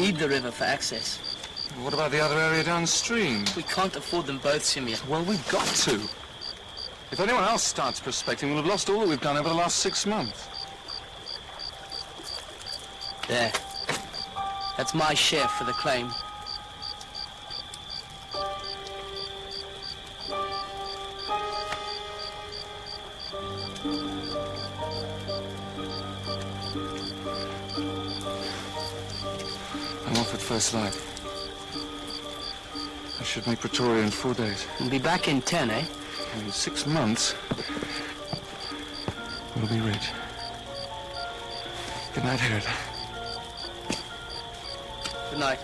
need the river for access. What about the other area downstream? We can't afford them both, Simion. Well, we've got to. If anyone else starts prospecting, we'll have lost all that we've done over the last 6 months. There. That's my share for the claim. I'm off at first light. I should make Pretoria in 4 days. We'll be back in 10, eh? In 6 months, we'll be rich. Good night, Herod. Good night.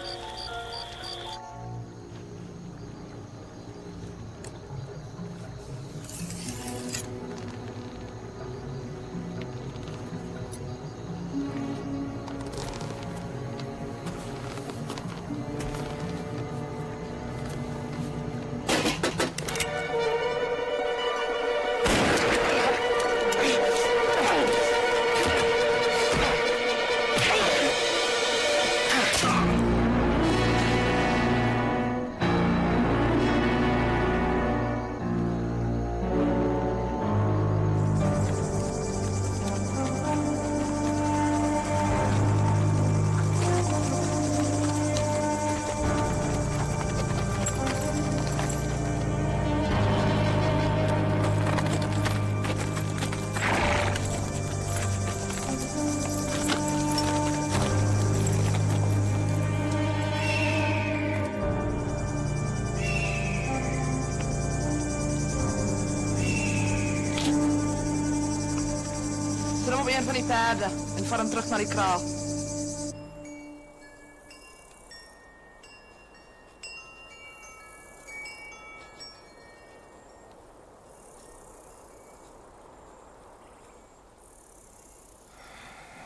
Van die paarden en vaar hem terug naar die kraal.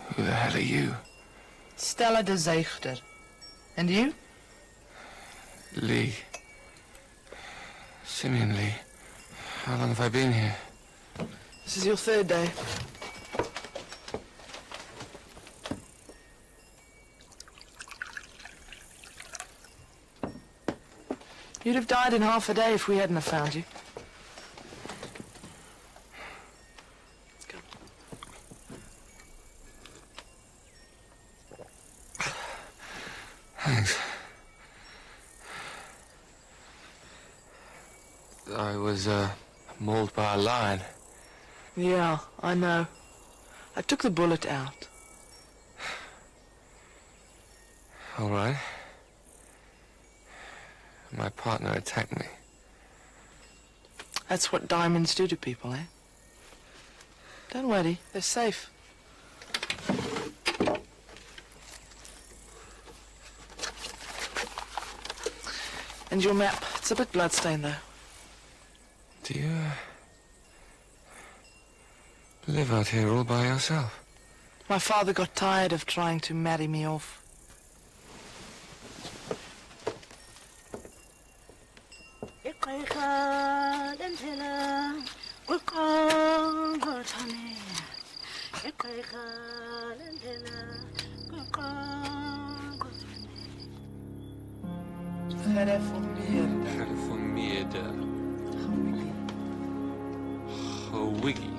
Who the hell are you? Stella de Zeugder. And you? Lee. Sίμεον Λι. How long have I been here? This is your 3rd day. You'd have died in half a day if we hadn't have found you. Let's go. Thanks. I was, mauled by a lion. Yeah, I know. I took the bullet out. All right. My partner attacked me. That's what diamonds do to people, eh? Don't worry, they're safe. And your map, it's a bit bloodstained though. Do you, live out here all by yourself? My father got tired of trying to marry me off. Gereformeerde. Gewiggy.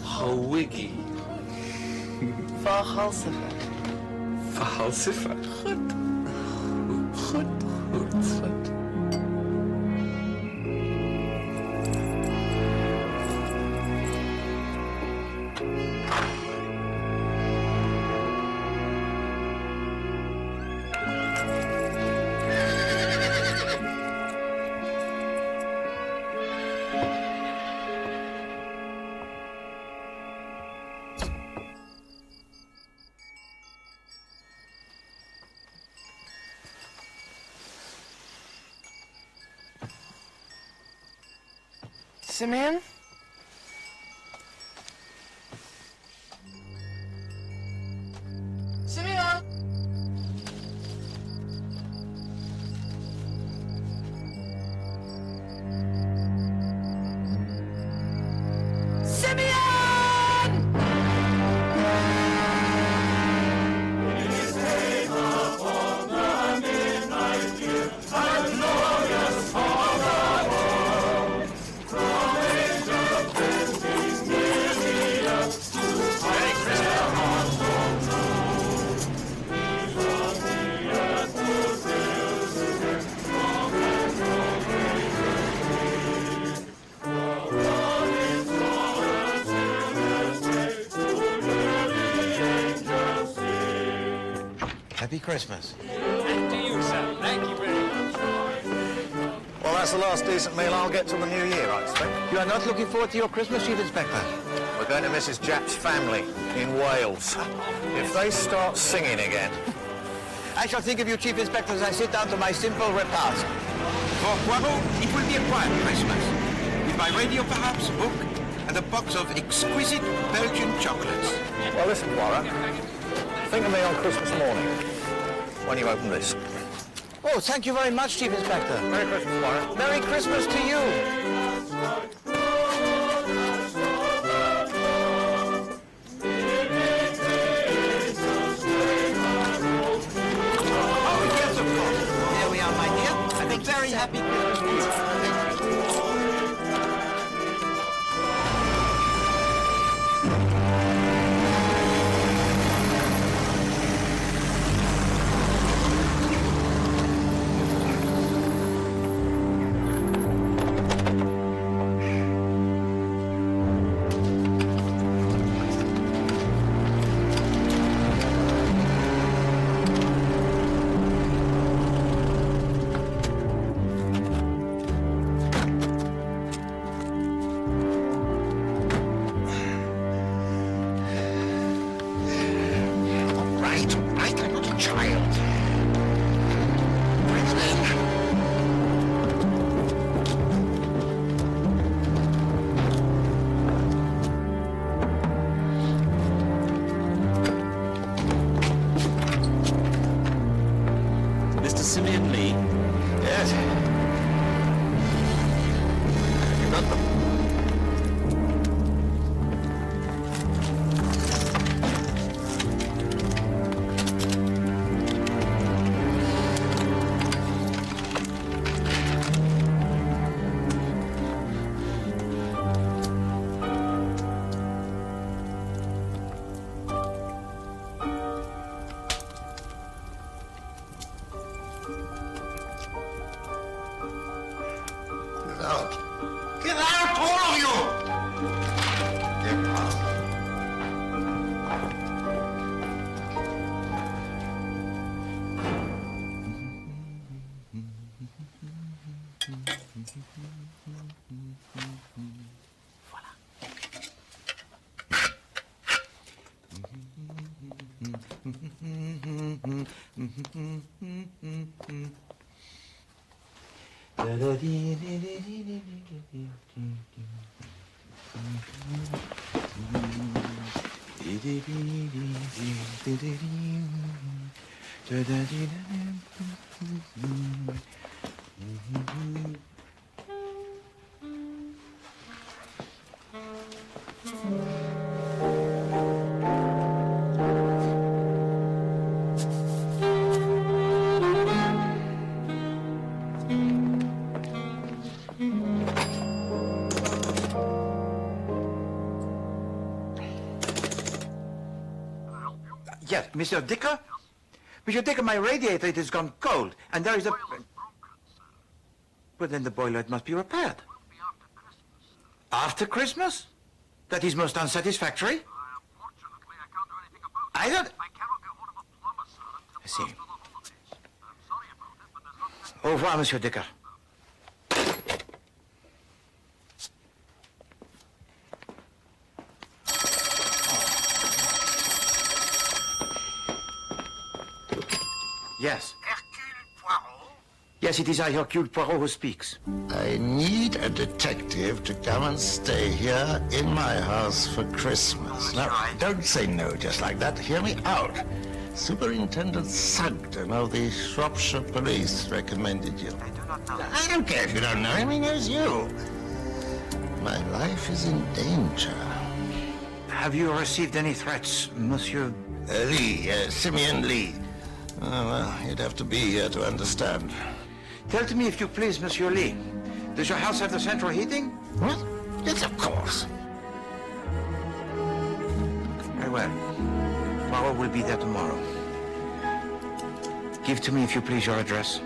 Gewiggy. Verhalsiger. Verhalsiger. Goed. Goed. Goed. Goed. Simion? Simion? Simion! Happy Christmas. And to you, sir. Thank you very much. Well, that's the last decent meal I'll get till the new year, I expect. You are not looking forward to your Christmas, Chief Inspector? We're going to Mrs. Japp's family in Wales. If they start singing again... I shall think of you, Chief Inspector, as I sit down to my simple repast. For Poirot, it will be a quiet Christmas. With my radio, perhaps, a book, and a box of exquisite Belgian chocolates. Well, listen, Poirot. Think of me on Christmas morning, when you open this. Oh, thank you very much, Chief Inspector. Merry Christmas, Poirot. Merry Christmas to you. Oh, yes, of course. Here we are, my dear, and a very happy Christmas to you. Sίμεον Λι. Yes. You got them. Get out, all of you! Get out. Yes, Monsieur Dicker? Monsieur Dicker, my radiator, it has gone cold, and there is a... But then the boiler must be repaired. After Christmas? That is most unsatisfactory. Unfortunately, I can't do anything about it. I don't... I cannot get hold of a plumber, sir, until I see. after the holidays. I'm sorry about it, but there's nothing... Au revoir, Monsieur Dicker. Yes. Hercule Poirot? Yes, it is I, Hercule Poirot, who speaks. I need a detective to come and stay here in my house for Christmas. Now, don't say no just like that. Hear me out. Superintendent Sugden of the Shropshire Police recommended you. I do not know. I don't care if you don't know him, he knows you. My life is in danger. Have you received any threats, Monsieur? Li, Sίμεον Λι. Oh, well, you'd have to be here to understand. Tell to me, if you please, Monsieur Li. Does your house have the central heating? What? Yes, of course. Very well. Poirot will be there tomorrow. Give to me, if you please, your address.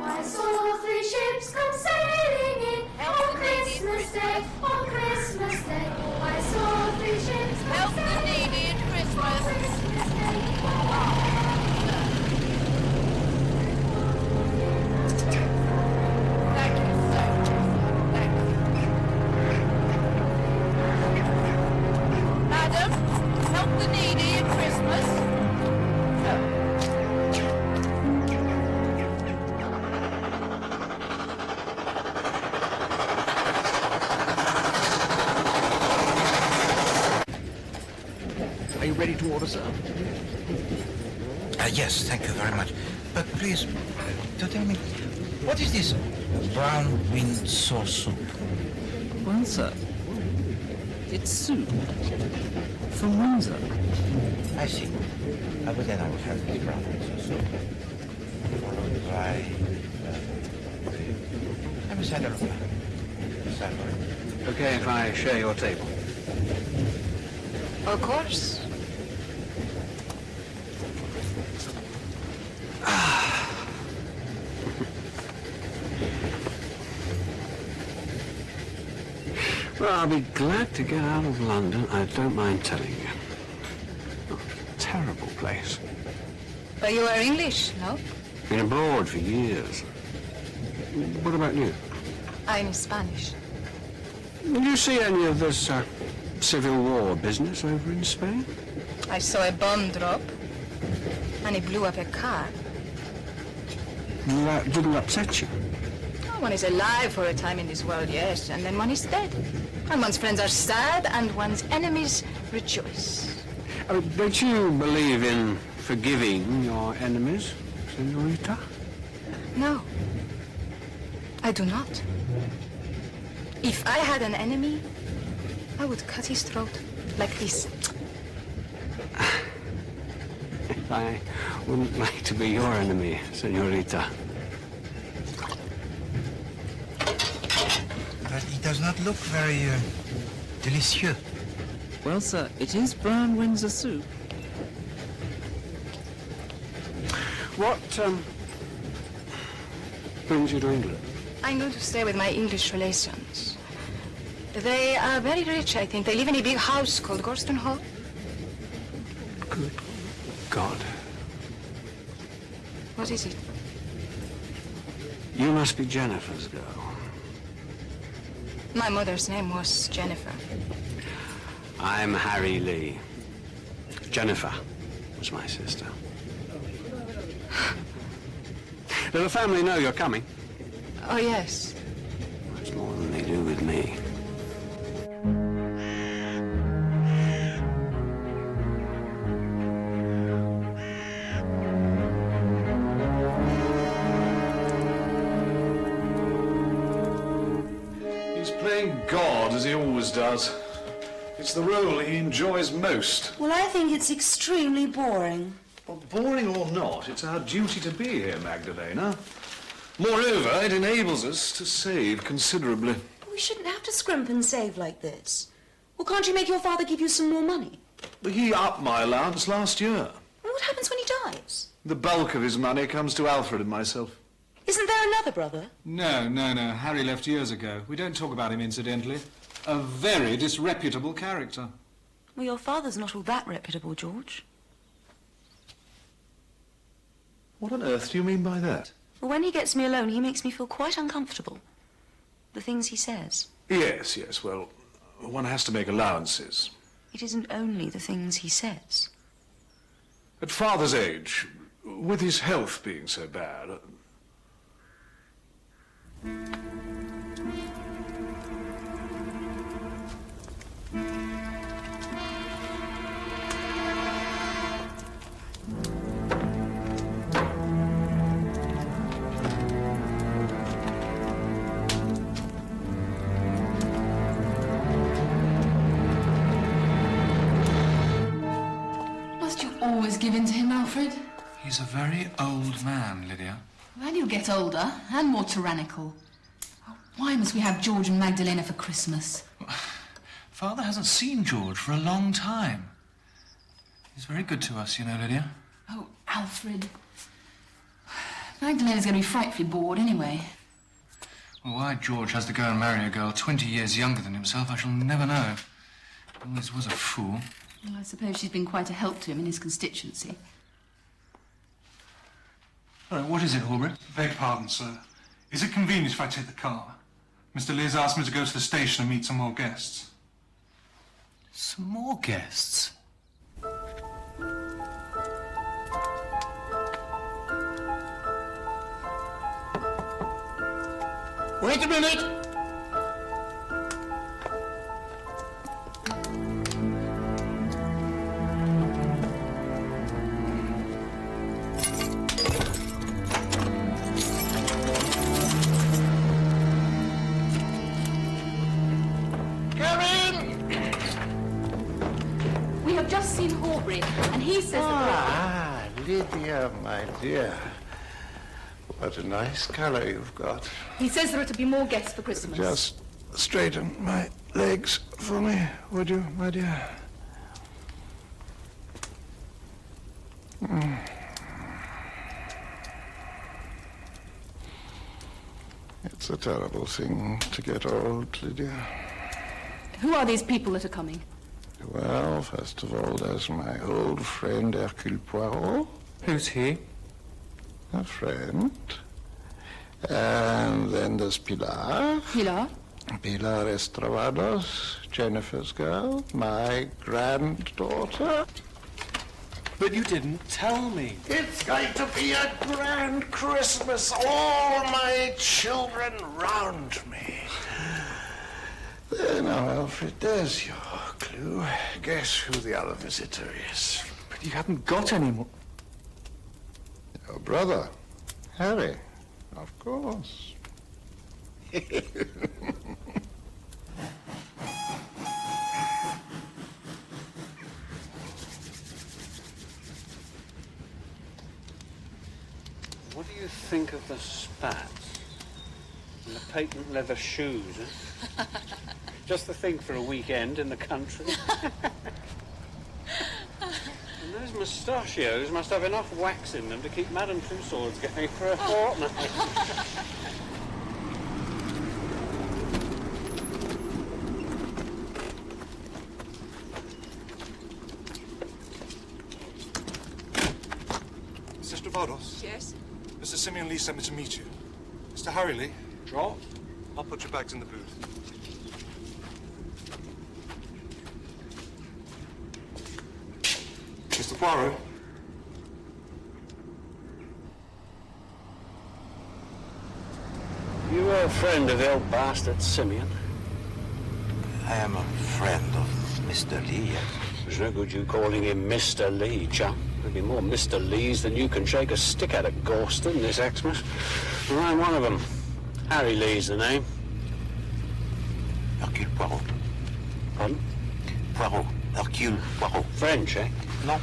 I saw 3 ships come sailing in on Christmas Day, on Christmas Day. I saw 3 ships come sailing in on Christmas Day. order, sir? Yes, thank you very much. But please, do tell me, what is this brown bean sauce soup? Well, sir, it's soup from Windsor. I see. But then I will have the brown bean sauce soup, followed by... Let me send it over. Okay, if I share your table. Of course. Well, I'll be glad to get out of London, I don't mind telling you. Oh, terrible place. But you are English, no? Been abroad for years. What about you? I'm Spanish. Did you see any of this Civil War business over in Spain? I saw a bomb drop, and it blew up a car. That didn't upset you? One is alive for a time in this world, yes, and then one is dead. And one's friends are sad, and one's enemies rejoice. Don't you believe in forgiving your enemies, Senorita? No, I do not. If I had an enemy, I would cut his throat like this. I wouldn't like to be your enemy, Senorita. But it does not look very delicious. Well, sir, it is brown Windsor soup. What brings you to England? I'm going to stay with my English relations. They are very rich, I think. They live in a big house called Gorston Hall. Good God. What is it? You must be Jennifer's girl. My mother's name was Jennifer. I'm Harry Lee. Jennifer was my sister. Does the family know you're coming? Oh, yes. Much more than they do with me. He's playing God, as he always does. It's the role he enjoys most. Well, I think it's extremely boring. Well, boring or not, it's our duty to be here, Magdalena. Moreover, it enables us to save considerably. But we shouldn't have to scrimp and save like this. Well, can't you make your father give you some more money? He upped my allowance last year. Well, what happens when he dies? The bulk of his money comes to Alfred and myself. Isn't there another brother? No. Harry left years ago. We don't talk about him incidentally. A very disreputable character. Well, your father's not all that reputable, George. What on earth do you mean by that? Well, when he gets me alone, he makes me feel quite uncomfortable. The things he says. Yes, well, one has to make allowances. It isn't only the things he says. At father's age, with his health being so bad... Always give in to him, Alfred. He's a very old man, Lydia. Well, he'll get older and more tyrannical. Oh, why must we have George and Magdalena for Christmas? Father hasn't seen George for a long time. He's very good to us, you know, Lydia. Oh, Alfred. Magdalena's going to be frightfully bored anyway. Well, why George has to go and marry a girl 20 years younger than himself, I shall never know. He always was a fool. Well, I suppose she's been quite a help to him in his constituency. All right, what is it, Horbury? Beg pardon, sir. Is it convenient if I take the car? Mr. Liz asked me to go to the station and meet some more guests. Some more guests? Wait a minute! Ah, Lydia, my dear. What a nice color you've got. He says there are to be more guests for Christmas. Just straighten my legs for me, would you, my dear? It's a terrible thing to get old, Lydia. Who are these people that are coming? Well, first of all, there's my old friend Hercule Poirot. Who's he? A friend. And then there's Pilar. Pilar? Pilar Estravados, Jennifer's girl, my granddaughter. But you didn't tell me. It's going to be a grand Christmas. All my children round me. There now, Alfred, there's your clue. Guess who the other visitor is. But you haven't got any more. Your brother, Harry, of course. What do you think of the spats? And the patent leather shoes, eh? Just the thing for a weekend in the country. And those mustachios must have enough wax in them to keep Madame Tussauds going for a fortnight. Mr. Stravados? Yes? Mr. Sίμεον Λι sent me to meet you. Mr. Harry Lee? Drop. I'll put your bags in the booth. Mr. Poirot? You were a friend of the old bastard Sίμεον. I am a friend of Mr. Li, yes. There's no good you calling him Mr. Li, chum. There'll be more Mr. Lees than you can shake a stick at Gorston this Xmas. And I'm one of them. Harry Lee's the name. Hercule Poirot. Pardon? Poirot. Hercule Poirot. French, eh? No.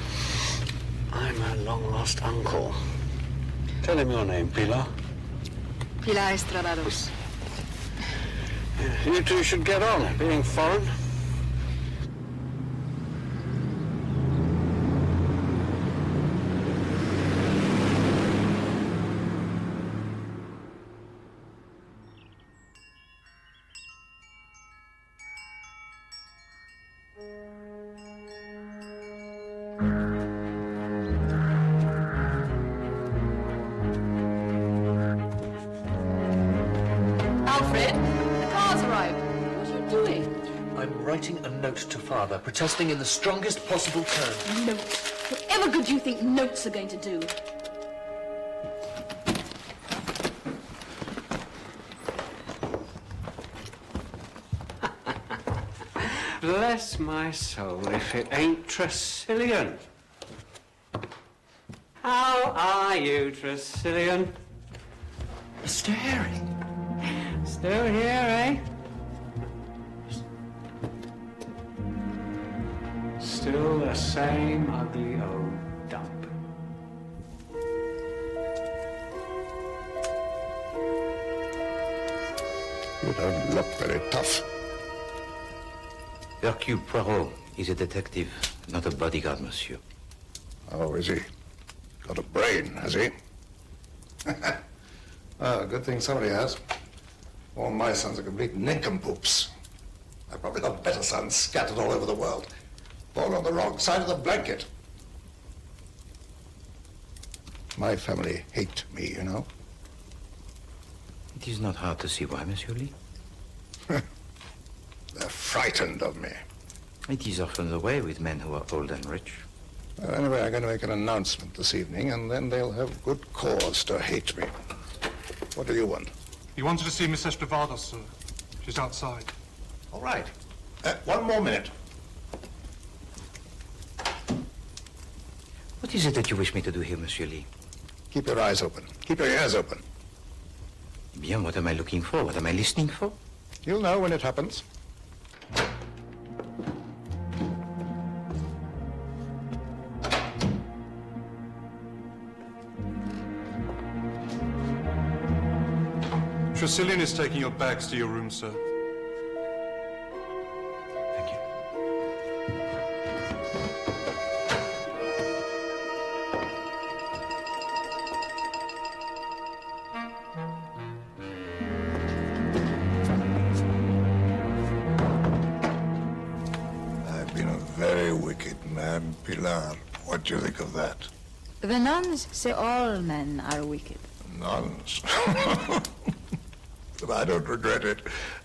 I'm a long-lost uncle. Tell him your name, Pilar. Pilar Estravados. You two should get on, being foreign. Alfred, the car's arrived. What are you doing? I'm writing a note to Father, protesting in the strongest possible terms. Notes. Whatever good do you think notes are going to do? Bless my soul, if it ain't Tresillian. How are you, Tresillian? Mr. Harry. Still here, eh? Still the same ugly old dump. You don't look very tough. Hercule Poirot is a detective, not a bodyguard, monsieur. Oh, is he? Got a brain, has he? Ah, good thing somebody has. All my sons are complete nincompoops. I've probably got better sons scattered all over the world. All on the wrong side of the blanket. My family hate me, you know. It is not hard to see why, Monsieur Li. They're frightened of me. It is often the way with men who are old and rich. Well, anyway, I'm going to make an announcement this evening, and then they'll have good cause to hate me. What do you want? You wanted to see Miss Estravados, sir. She's outside. All right. One more minute. What is it that you wish me to do here, Monsieur Li? Keep your eyes open. Keep your ears open. Bien, what am I looking for? What am I listening for? You'll know when it happens. Tressilian is taking your bags to your room, sir. Thank you. I've been a very wicked man, Pilar. What do you think of that? The nuns say all men are wicked. Nuns. But I don't regret it.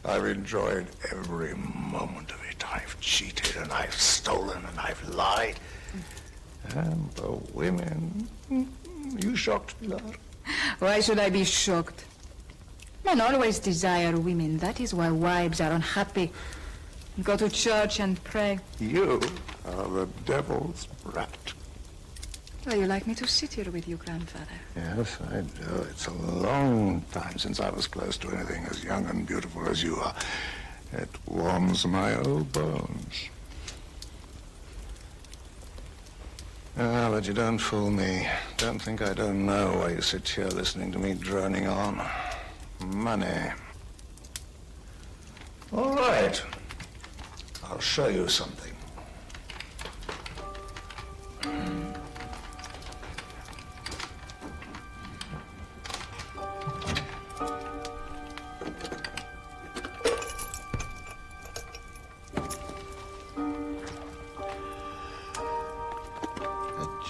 I've enjoyed every moment of it. I've cheated and I've stolen and I've lied. And the women... You shocked, Pilar? Why should I be shocked? Men always desire women. That is why wives are unhappy. Go to church and pray. You are the devil's brat. Well, you like me to sit here with you, grandfather? Yes, I do. It's a long time since I was close to anything as young and beautiful as you are. It warms my old bones. Ah, but you don't fool me. Don't think I don't know why you sit here listening to me droning on. Money. All right. I'll show you something.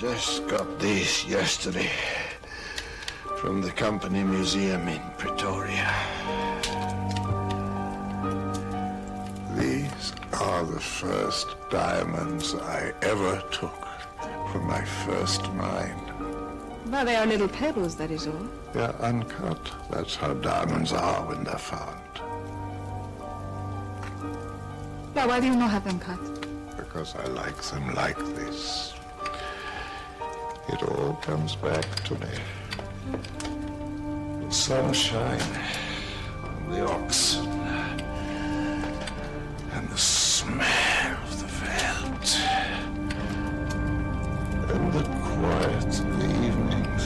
Just got these yesterday from the company museum in Pretoria. These are the first diamonds I ever took from my first mine. Well, they are little pebbles, that is all. They're uncut. That's how diamonds are when they're found. Now, why do you not have them cut? Because I like them like this. It all comes back to me. The sunshine, the oxen, and the smell of the veldt, and the quiet of the evenings.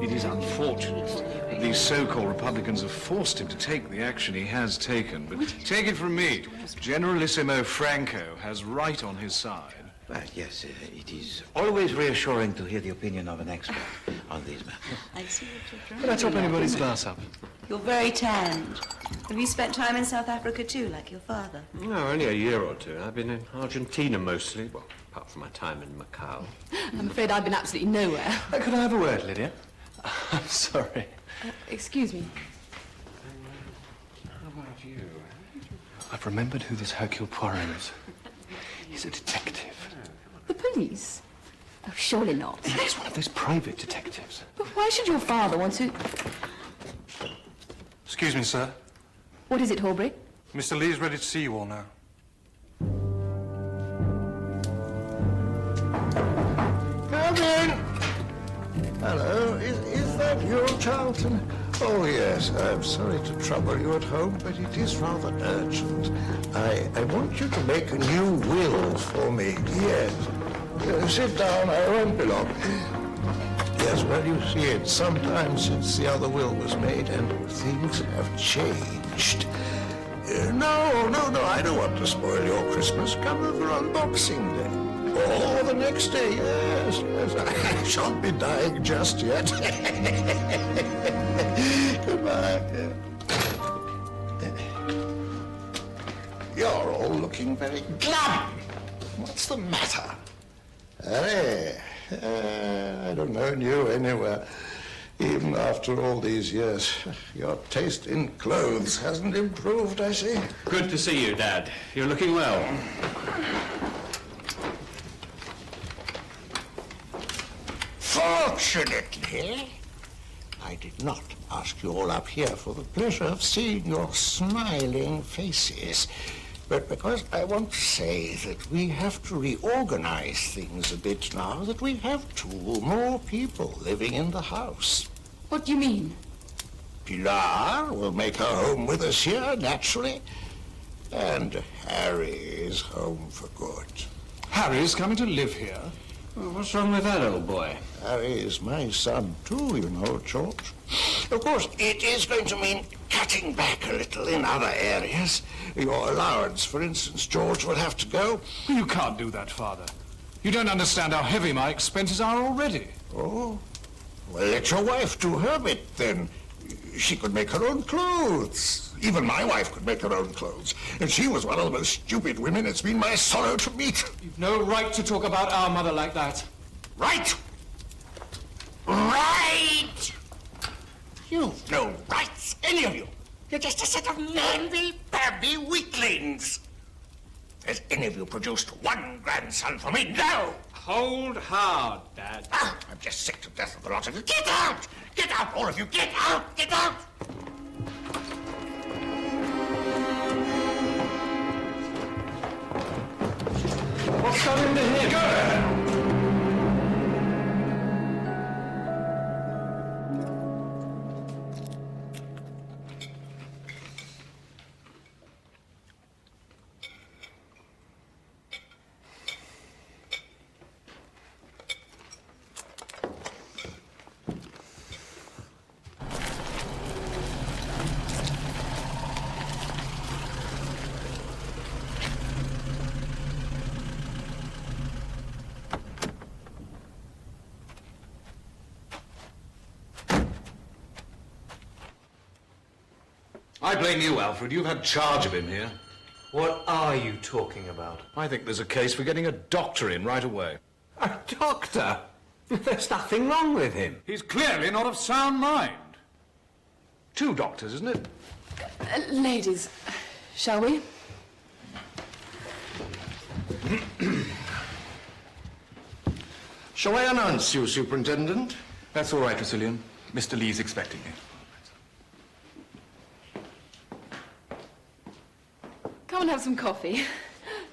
It is unfortunate that these so-called Republicans have forced him to take the action he has taken. But take it from me, Generalissimo Franco has right on his side. Well, yes, it is always reassuring to hear the opinion of an expert on these matters. I see what you're trying Can I top anybody's glass up? You're very tanned. Have you spent time in South Africa too, like your father? No, only a year or two. I've been in Argentina mostly, well, apart from my time in Macau. I'm afraid I've been absolutely nowhere. Could I have a word, Lydia? I'm sorry. Excuse me. How about you? I've remembered who this Hercule Poirot is. He's a detective. The police? Oh, surely not. He's one of those private detectives. But why should your father want to... Excuse me, sir. What is it, Horbury? Mr. Lee's ready to see you all now. Come in. Hello, is that you, Charlton? Oh, yes, I'm sorry to trouble you at home, but it is rather urgent. I want you to make a new will for me. Yes. Sit down, I won't be long. Yes, well, you see, it's sometime since the other will was made, and things have changed. No, I don't want to spoil your Christmas. Come over on Boxing Day. Or the next day, yes. I shan't be dying just yet. Goodbye. You're all looking very glum. What's the matter? Hey, I don't know you anywhere. Even after all these years, your taste in clothes hasn't improved, I see. Good to see you, Dad. You're looking well. Fortunately, I did not ask you all up here for the pleasure of seeing your smiling faces, but because I want to say that we have to reorganize things a bit now that we have 2 more people living in the house. What do you mean? Pilar will make her home with us here, naturally, and Harry is home for good. Harry's coming to live here? Well, what's wrong with that, old boy? Harry is my son, too, you know, George. Of course, it is going to mean cutting back a little in other areas. Your allowance, for instance, George, will have to go. You can't do that, Father. You don't understand how heavy my expenses are already. Oh? Well, let your wife do her bit, then. She could make her own clothes. Even my wife could make her own clothes. And she was one of the most stupid women it's been my sorrow to meet. You've no right to talk about our mother like that. Right! Right! You've no rights, any of you. You're just a set of namby-pamby weaklings. Has any of you produced one grandson for me? No! Hold hard, Dad. Ah, I'm just sick to death of the lot of you. Get out! Get out, all of you! Get out! Get out! What's got into him? Go! I blame you, Alfred. You've had charge of him here. What are you talking about? I think there's a case for getting a doctor in right away. A doctor? There's nothing wrong with him. He's clearly not of sound mind. 2 doctors, isn't it? Ladies, shall we? Shall I announce you, Superintendent? That's all right, Tressilian. Mr. Lee's expecting me. Come and have some coffee.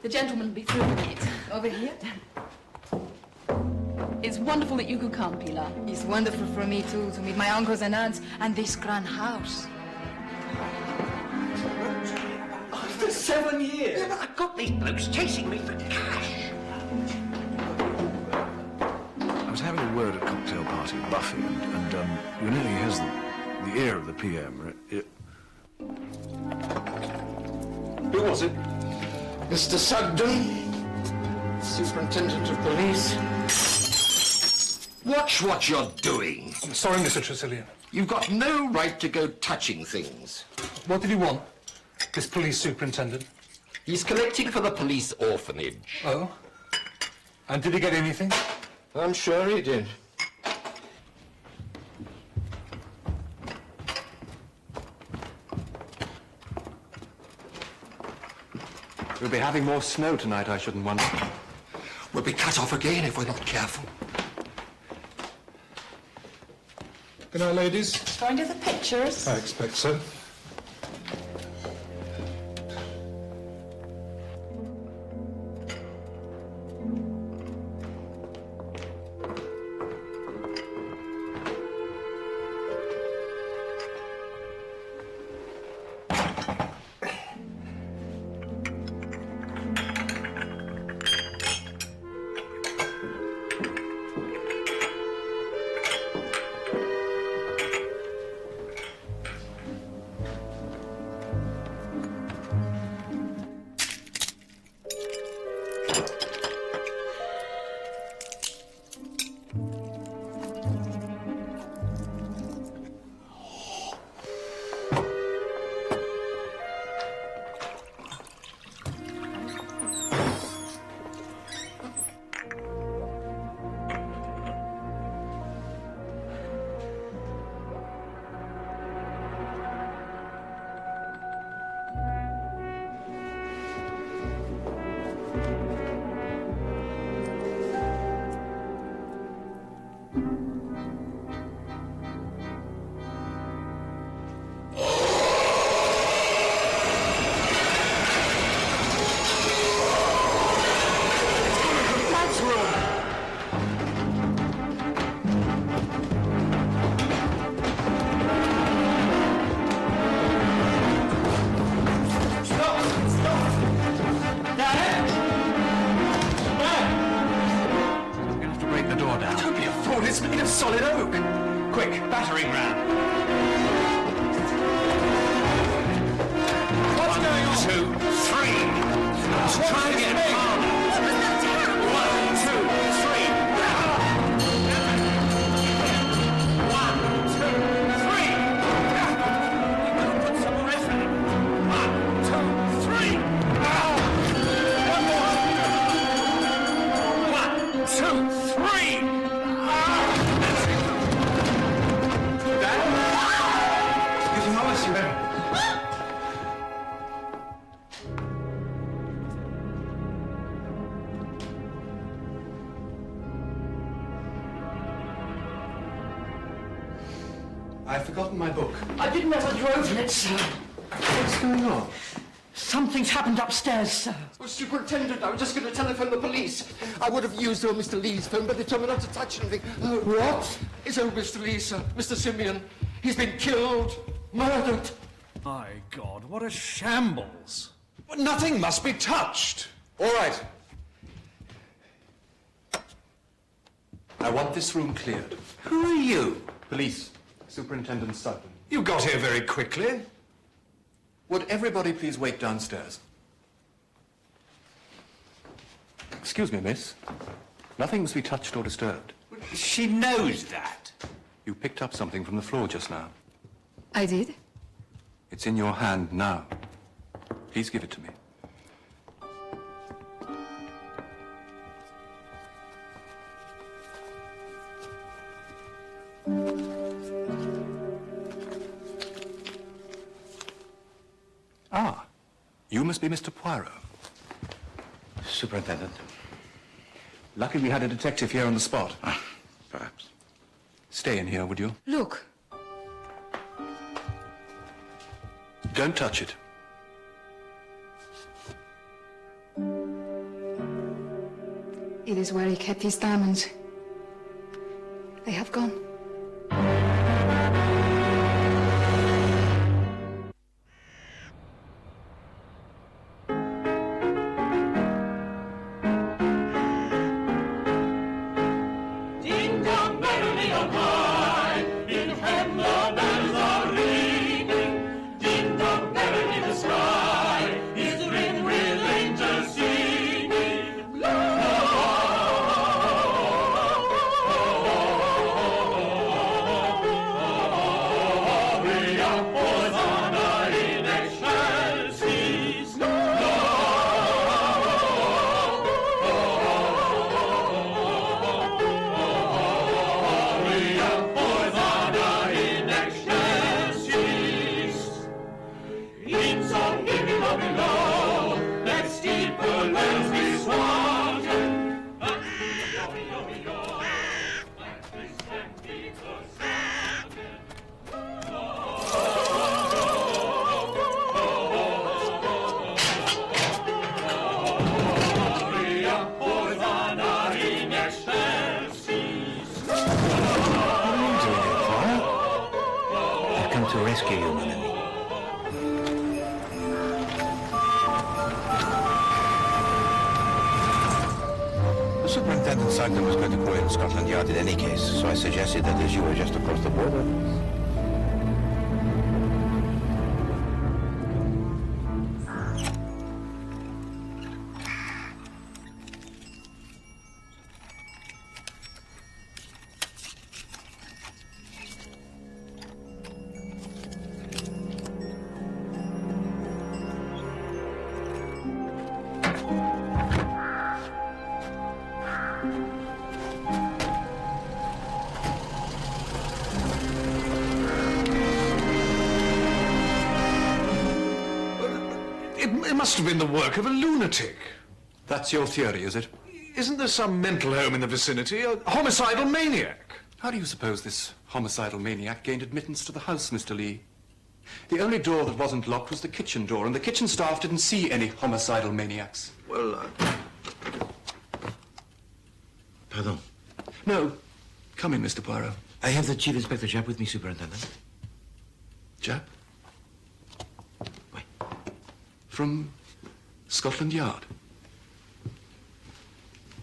The gentleman will be through in a minute. Over here? It's wonderful that you could come, Pilar. It's wonderful for me, too, to meet my uncles and aunts and this grand house. After 7 years. Yeah, but I've got these blokes chasing me for cash. I was having a word at a cocktail party with Buffy, and you know he has the ear of the PM, right? Who was it? Mr. Sugden, Superintendent of Police. Watch what you're doing. I'm sorry, Mr. Tressilian. You've got no right to go touching things. What did he want, this police superintendent? He's collecting for the police orphanage. Oh? And did he get anything? I'm sure he did. We'll be having more snow tonight, I shouldn't wonder. We'll be cut off again if we're not careful. Good night, ladies. Going to the pictures? I expect so. It's made of solid oak. Quick, battering ram. What's going on? 2, 3. Let's try and get him armed. 1, 2, 3. 1, 2, 3. You've got to put some more effort in. 1, 2, 3. One more. 1, 2, 3. That? Is it nice, you know? I've forgotten my book. I didn't know that you opened it, sir. What's going on? Something's happened upstairs, sir. Oh, Superintendent, I was just going to telephone the police. I would have used old Mr. Lee's phone, but they told me not to touch anything. Oh, what? It's old Mr. Lee, sir. Mr. Simion. He's been killed. Murdered. My God, what a shambles. Well, nothing must be touched. All right. I want this room cleared. Who are you? Police. Superintendent Sutton. You got here very quickly. Would everybody please wait downstairs? Excuse me, miss. Nothing must be touched or disturbed. She knows that. You picked up something from the floor just now. I did? It's in your hand now. Please give it to me. Ah, you must be Mr. Poirot. Superintendent. Lucky we had a detective here on the spot. Perhaps. Stay in here, would you? Look. Don't touch it. It is where he kept his diamonds. They have gone. Superintendent Sugden was going to call in Scotland Yard in any case, so I suggested that as you were just across the border. It must have been the work of a lunatic. That's your theory, is it? Isn't there some mental home in the vicinity? A homicidal maniac? How do you suppose this homicidal maniac gained admittance to the house, Mr. Lee? The only door that wasn't locked was the kitchen door, and the kitchen staff didn't see any homicidal maniacs. Well, Pardon? No. Come in, Mr. Poirot. I have the Chief Inspector Japp with me, Superintendent. Japp? From Scotland Yard.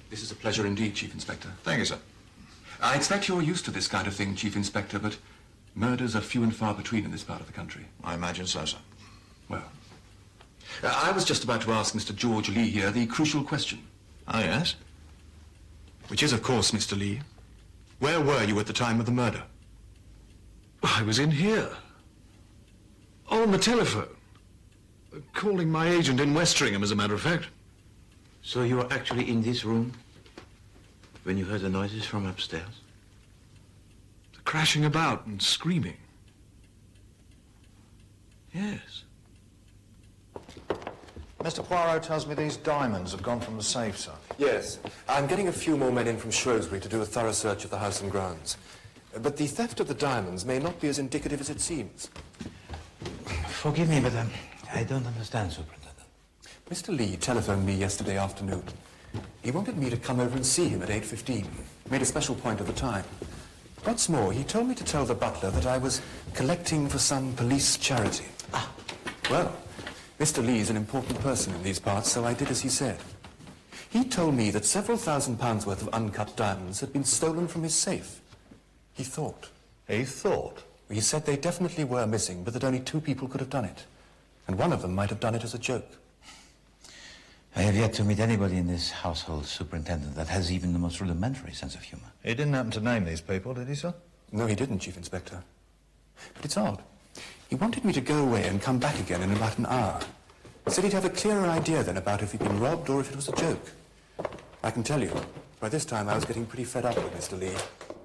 This is a pleasure indeed, Chief Inspector. Thank you, sir. I expect you're used to this kind of thing, Chief Inspector, but murders are few and far between in this part of the country. I imagine so, sir. Well, I was just about to ask Mr. George Lee here the crucial question. Oh, yes? Which is, of course, Mr. Lee, where were you at the time of the murder? I was in here. On the telephone. Calling my agent in Westringham, as a matter of fact. So you were actually in this room when you heard the noises from upstairs? The crashing about and screaming. Yes. Mr. Poirot tells me these diamonds have gone from the safe, sir. Yes. I'm getting a few more men in from Shrewsbury to do a thorough search of the house and grounds. But the theft of the diamonds may not be as indicative as it seems. Forgive me, but I don't understand, Superintendent. Mr. Lee telephoned me yesterday afternoon. He wanted me to come over and see him at 8:15. Made a special point of the time. What's more, he told me to tell the butler that I was collecting for some police charity. Ah. Well, Mr. Lee's an important person in these parts, so I did as he said. He told me that several £1,000s worth of uncut diamonds had been stolen from his safe. He thought. He thought? He said they definitely were missing, but that only 2 people could have done it. And one of them might have done it as a joke. I have yet to meet anybody in this household, Superintendent, that has even the most rudimentary sense of humor. He didn't happen to name these people, did he, sir? No, he didn't, Chief Inspector. But it's odd. He wanted me to go away and come back again in about an hour. Said he'd have a clearer idea then about if he'd been robbed or if it was a joke. I can tell you, by this time I was getting pretty fed up with Mr. Lee.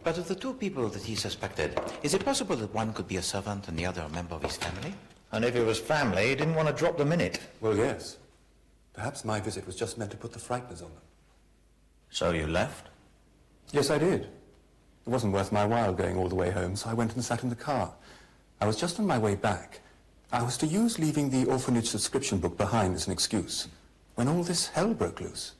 But of the 2 people that he suspected, is it possible that one could be a servant and the other a member of his family? And if it was family, he didn't want to drop them in it. Well, yes. Perhaps my visit was just meant to put the frighteners on them. So you left? Yes, I did. It wasn't worth my while going all the way home, so I went and sat in the car. I was just on my way back. I was to use leaving the orphanage subscription book behind as an excuse, when all this hell broke loose.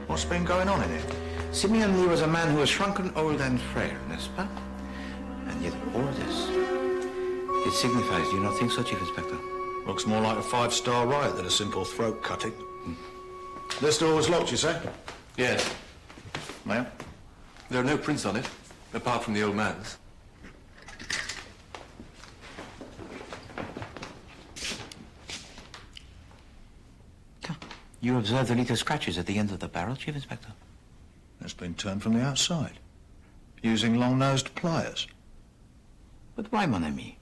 What's been going on in here? Sίμεον Λι was a man who was shrunken, old and frail, n'est-ce pas? And yet all this, it signifies, do you not think so, Chief Inspector? Looks more like a 5-star riot than a simple throat cutting. This door was locked, you say? Yes. Well? There are no prints on it, apart from the old man's. You observed the little scratches at the end of the barrel, Chief Inspector? It's been turned from the outside, using long-nosed pliers. But why, mon ami?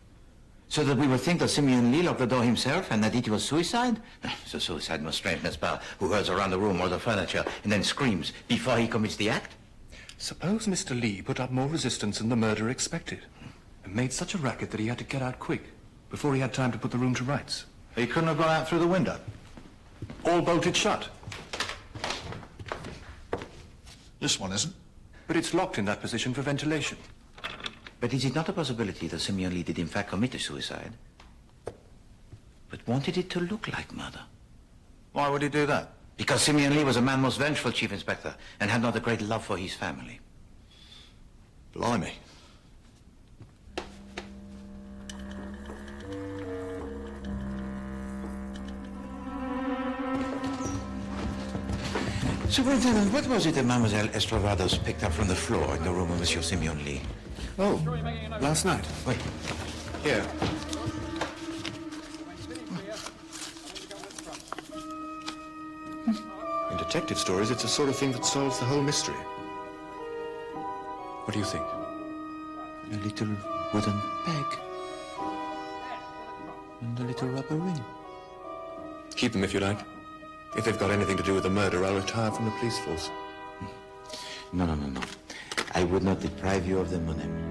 So that we would think that Sίμεον Λι locked the door himself and that it was suicide? So suicide most strange, n'est-ce pas? Who hurls around the room or the furniture and then screams before he commits the act? Suppose Mr. Lee put up more resistance than the murderer expected and made such a racket that he had to get out quick before he had time to put the room to rights. He couldn't have gone out through the window. All bolted shut. This one isn't. But it's locked in that position for ventilation. But is it not a possibility that Sίμεον Λι did in fact commit a suicide, but wanted it to look like murder? Why would he do that? Because Sίμεον Λι was a man most vengeful, Chief Inspector, and had not a great love for his family. Blimey. Superintendent, what was it that Mademoiselle Estrovados picked up from the floor in the room of Monsieur Sίμεον Λι? Oh, last night. Wait. Here. In detective stories, it's the sort of thing that solves the whole mystery. What do you think? A little wooden peg. And a little rubber ring. Keep them if you like. If they've got anything to do with the murder, I'll retire from the police force. No. I would not deprive you of them, mon ami.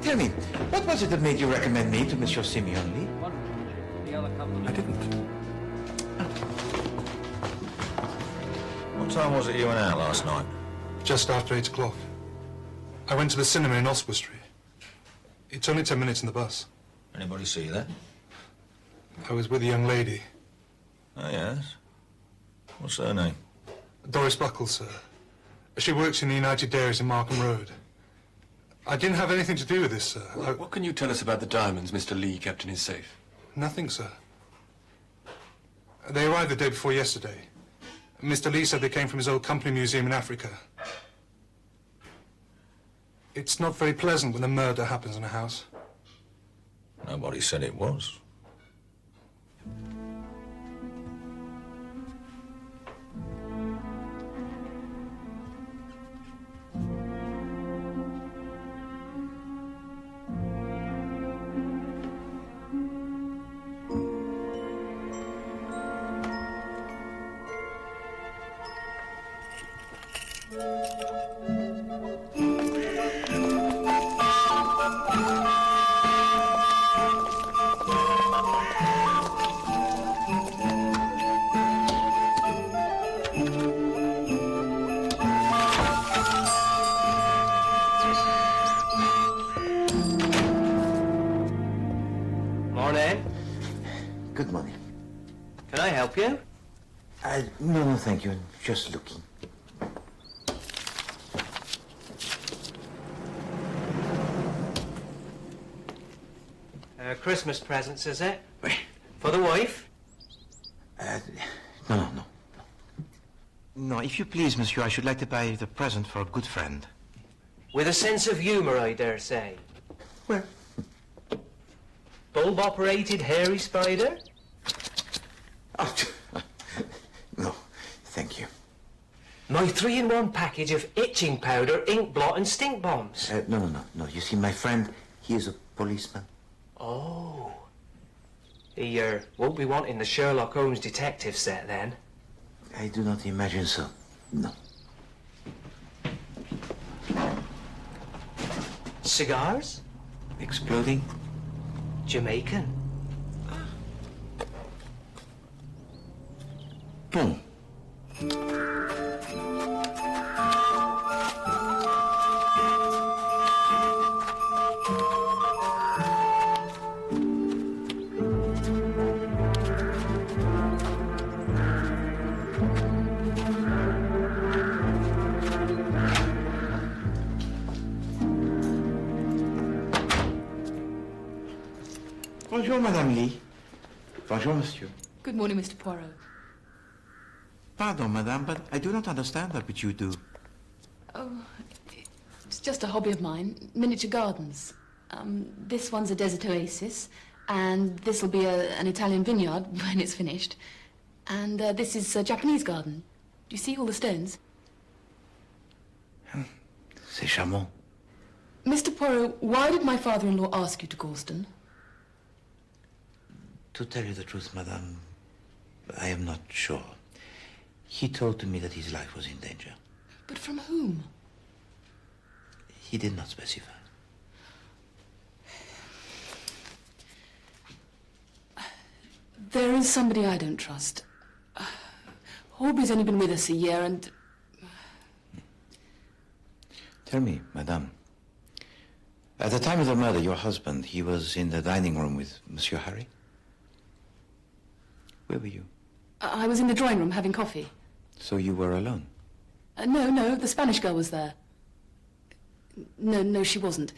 Tell me, what was it that made you recommend me to Monsieur Sίμεον Λι? I didn't. What time was it you went out last night? Just after 8 o'clock. I went to the cinema in Oswestry. It's only 10 minutes in the bus. Anybody see you there? I was with a young lady. Oh, yes? What's her name? Doris Buckles, sir. She works in the United Dairies in Markham Road. I didn't have anything to do with this, sir. What can you tell us about the diamonds Mr. Li kept in his safe? Nothing, sir. They arrived the day before yesterday. Mr. Li said they came from his old company museum in Africa. It's not very pleasant when a murder happens in a house. Nobody said it was. Good morning. Can I help you? No, thank you. I'm just looking. Christmas presents, is it? For the wife? No. No, if you please, monsieur, I should like to buy the present for a good friend. With a sense of humour, I dare say. Well. Bulb-operated hairy spider? Oh, no, thank you. My 3-in-1 package of itching powder, ink blot and stink bombs. No. You see, my friend, he is a policeman. Oh. He won't be wanting the Sherlock Holmes detective set then. I do not imagine so, no. Cigars? Exploding? Jamaican? Boom. Bonjour, Madame Li. Bonjour, Monsieur. Good morning, Mr. Poirot. Pardon, Madame, but I do not understand that which you do. Oh, it's just a hobby of mine, miniature gardens. This one's a desert oasis, and this will be an Italian vineyard when it's finished. And this is a Japanese garden. Do you see all the stones? C'est charmant. Mr. Poirot, why did my father-in-law ask you to Galston? To tell you the truth, Madame, I am not sure. He told me that his life was in danger. But from whom? He did not specify. There is somebody I don't trust. Aubrey's only been with us a year and... Tell me, Madame, at the time of the murder, your husband, he was in the dining room with Monsieur Harry? Where were you? I was in the drawing room having coffee. So you were alone? No, the Spanish girl was there. No, she wasn't.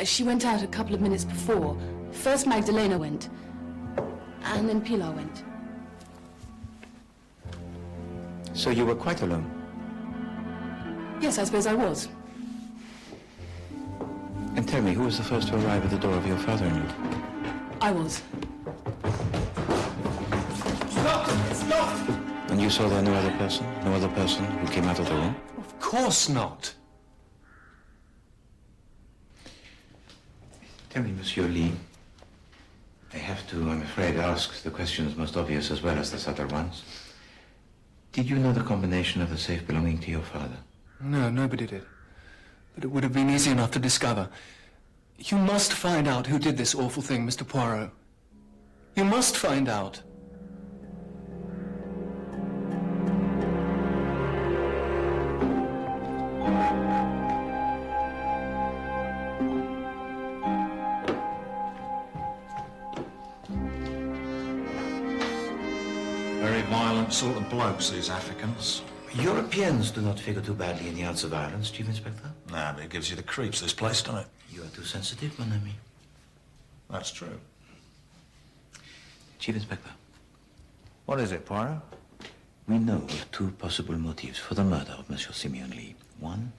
She went out a couple of minutes before. First Magdalena went, and then Pilar went. So you were quite alone? Yes, I suppose I was. And tell me, who was the first to arrive at the door of your father-in-law? I was. It's locked! And you saw there no other person? No other person who came out of the room? Of course not. Tell me, Monsieur Li, I have to, I'm afraid, ask the questions most obvious as well as the subtle ones. Did you know the combination of the safe belonging to your father? No, nobody did. But it would have been easy enough to discover. You must find out who did this awful thing, Mr. Poirot. You must find out. Very violent sort of blokes, these Africans. Europeans do not figure too badly in the odds of violence, Chief Inspector. Nah, but it gives you the creeps, this place, doesn't it? You are too sensitive, mon ami. That's true. Chief Inspector. What is it, Poirot? We know of two possible motives for the murder of Monsieur Sίμεον Λι. One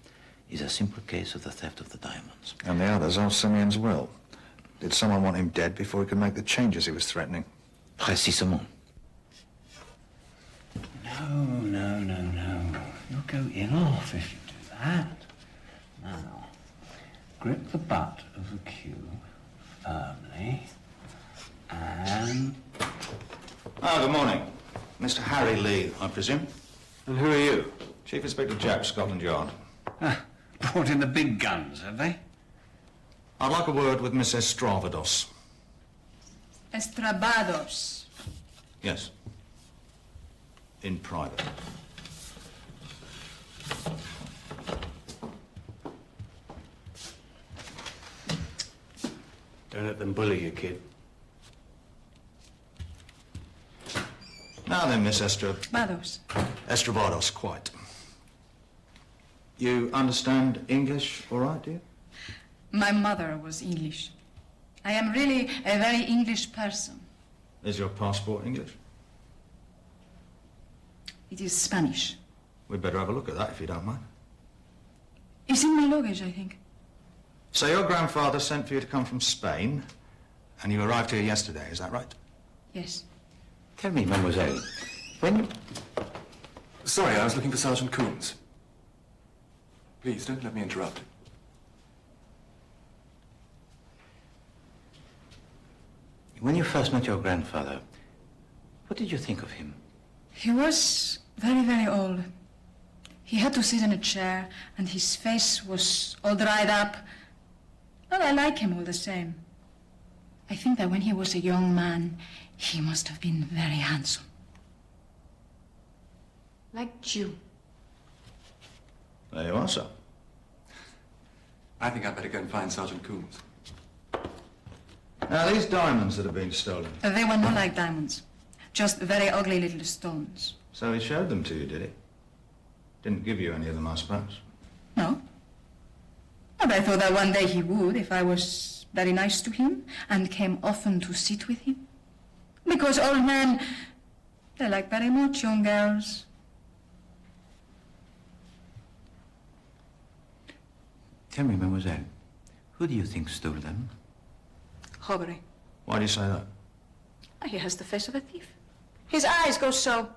is a simple case of the theft of the diamonds. And the other's old Simeon's will. Did someone want him dead before he could make the changes he was threatening? Précisément. No. You'll go ill off if you do that. Now, grip the butt of the cue firmly and... Ah, good morning. Mr. Harry Lee, I presume. And who are you? Chief Inspector Jack, Scotland Yard. Brought in the big guns, have they? I'd like a word with Miss Estravados. Estrabados. Yes. In private. Don't let them bully you, kid. Now then, Miss Bados. Estravados, quite. You understand English all right, do you? My mother was English. I am really a very English person. Is your passport English? It is Spanish. We'd better have a look at that if you don't mind. It's in my luggage, I think. So your grandfather sent for you to come from Spain, and you arrived here yesterday, is that right? Yes. Tell me, mademoiselle, when... Sorry, I was looking for Sergeant Coombs. Please, don't let me interrupt. When you first met your grandfather, what did you think of him? He was very, very old. He had to sit in a chair, and his face was all dried up. But I like him all the same. I think that when he was a young man, he must have been very handsome. Like you. There you are, sir. I think I'd better go and find Sergeant Coombs. Now, these diamonds that have been stolen. They were not like diamonds. Just very ugly little stones. So he showed them to you, did he? Didn't give you any of them, I suppose. No. But I thought that one day he would, if I was very nice to him and came often to sit with him. Because old men, they like very much young girls. Tell me, mademoiselle, who do you think stole them? Robbery. Why do you say that? He has the face of a thief. His eyes go so,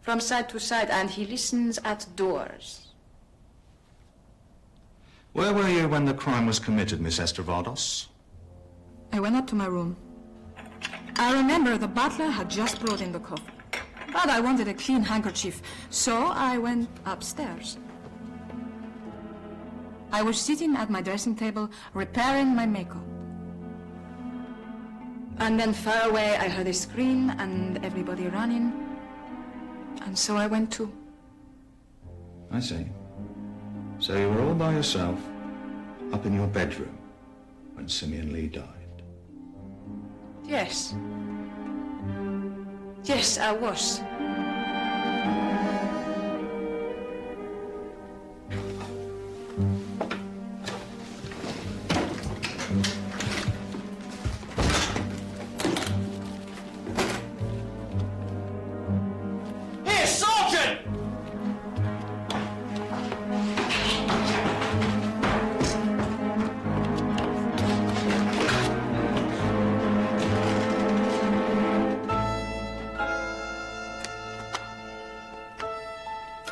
from side to side, and he listens at doors. Where were you when the crime was committed, Miss Estravados? I went up to my room. I remember the butler had just brought in the coffee. But I wanted a clean handkerchief, so I went upstairs. I was sitting at my dressing table, repairing my makeup. And then far away I heard a scream and everybody running. And so I went too. I see. So you were all by yourself, up in your bedroom, when Sίμεον Λι died? Yes. Yes, I was. Here, Sergeant!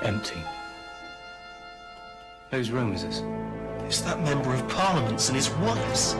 Empty. Whose room is this? It's that Member of Parliament's and his wife's.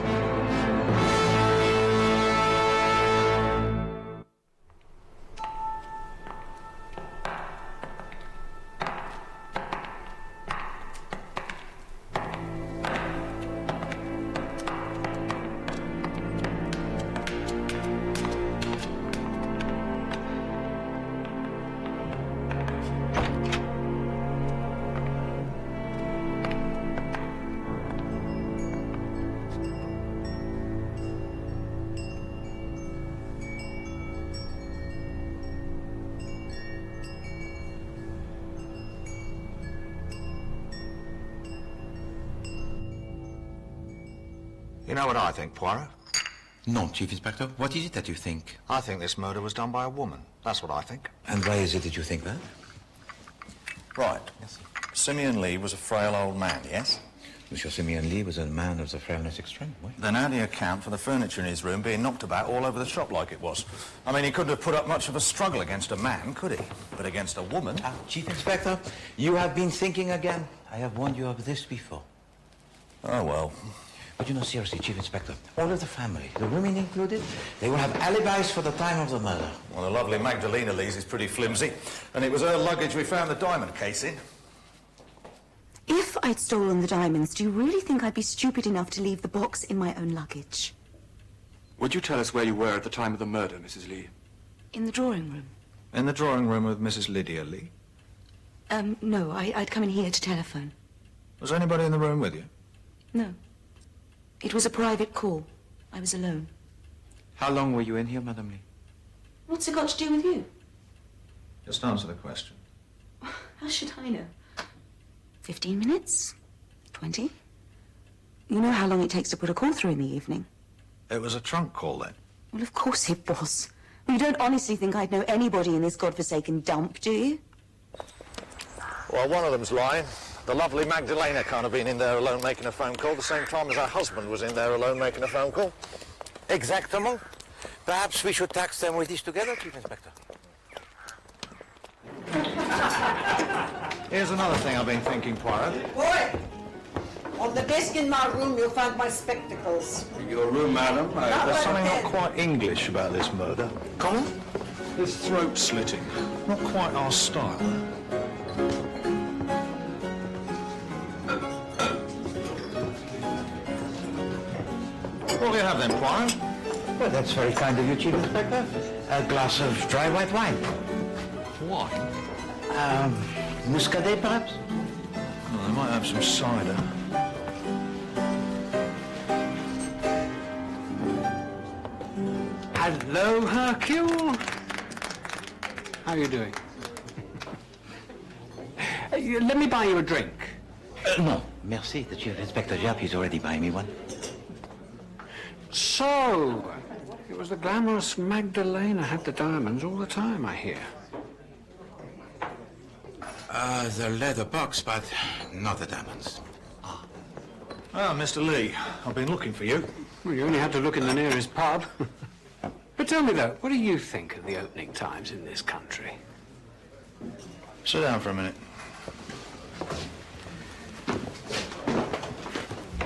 You know what I think, Poirot? No, Chief Inspector. What is it that you think? I think this murder was done by a woman. That's what I think. And why is it that you think that? Right. Yes. Sίμεον Λι was a frail old man, yes? Monsieur Sίμεον Lì was a man of the frailness extreme. Oui. Then how do you account for the furniture in his room being knocked about all over the shop like it was? I mean, he couldn't have put up much of a struggle against a man, could he? But against a woman... Chief Inspector, you have been thinking again. I have warned you of this before. Oh, well. But you know, seriously, Chief Inspector, all of the family, the women included, they will have alibis for the time of the murder. Well, the lovely Magdalena Lee's is pretty flimsy. And it was her luggage we found the diamond case in. If I'd stolen the diamonds, do you really think I'd be stupid enough to leave the box in my own luggage? Would you tell us where you were at the time of the murder, Mrs. Lì? In the drawing room? In the drawing room with Mrs. Lydia Lee? No, I'd come in here to telephone. Was anybody in the room with you? No. It was a private call. I was alone. How long were you in here, Madame Lì? What's it got to do with you? Just answer the question. How should I know? 15 minutes? 20? You know how long it takes to put a call through in the evening. It was a trunk call, then? Well, of course it was. You don't honestly think I'd know anybody in this godforsaken dump, do you? Well, one of them's lying. The lovely Magdalena can't have been in there alone making a phone call the same time as her husband was in there alone making a phone call. Exactement. Perhaps we should tax them with this together, Chief Inspector. Here's another thing I've been thinking, Poirot. Boy! On the desk in my room, you'll find my spectacles. Your room, madam? There's something not quite English about this murder. Comment? This throat slitting. Not quite our style. What will you have then, Poirot? Well, that's very kind of you, Chief Inspector. A glass of dry white wine. Wine? Muscadet, perhaps? Well, they might have some cider. Hello, Hercule. How are you doing? Let me buy you a drink. No, merci. The Chief Inspector Japp is already buying me one. So, it was the glamorous Magdalena had the diamonds all the time, I hear. The leather box, but not the diamonds. Ah, Mr. Lee, I've been looking for you. Well, you only had to look in the nearest pub. But tell me, though, what do you think of the opening times in this country? Sit down for a minute.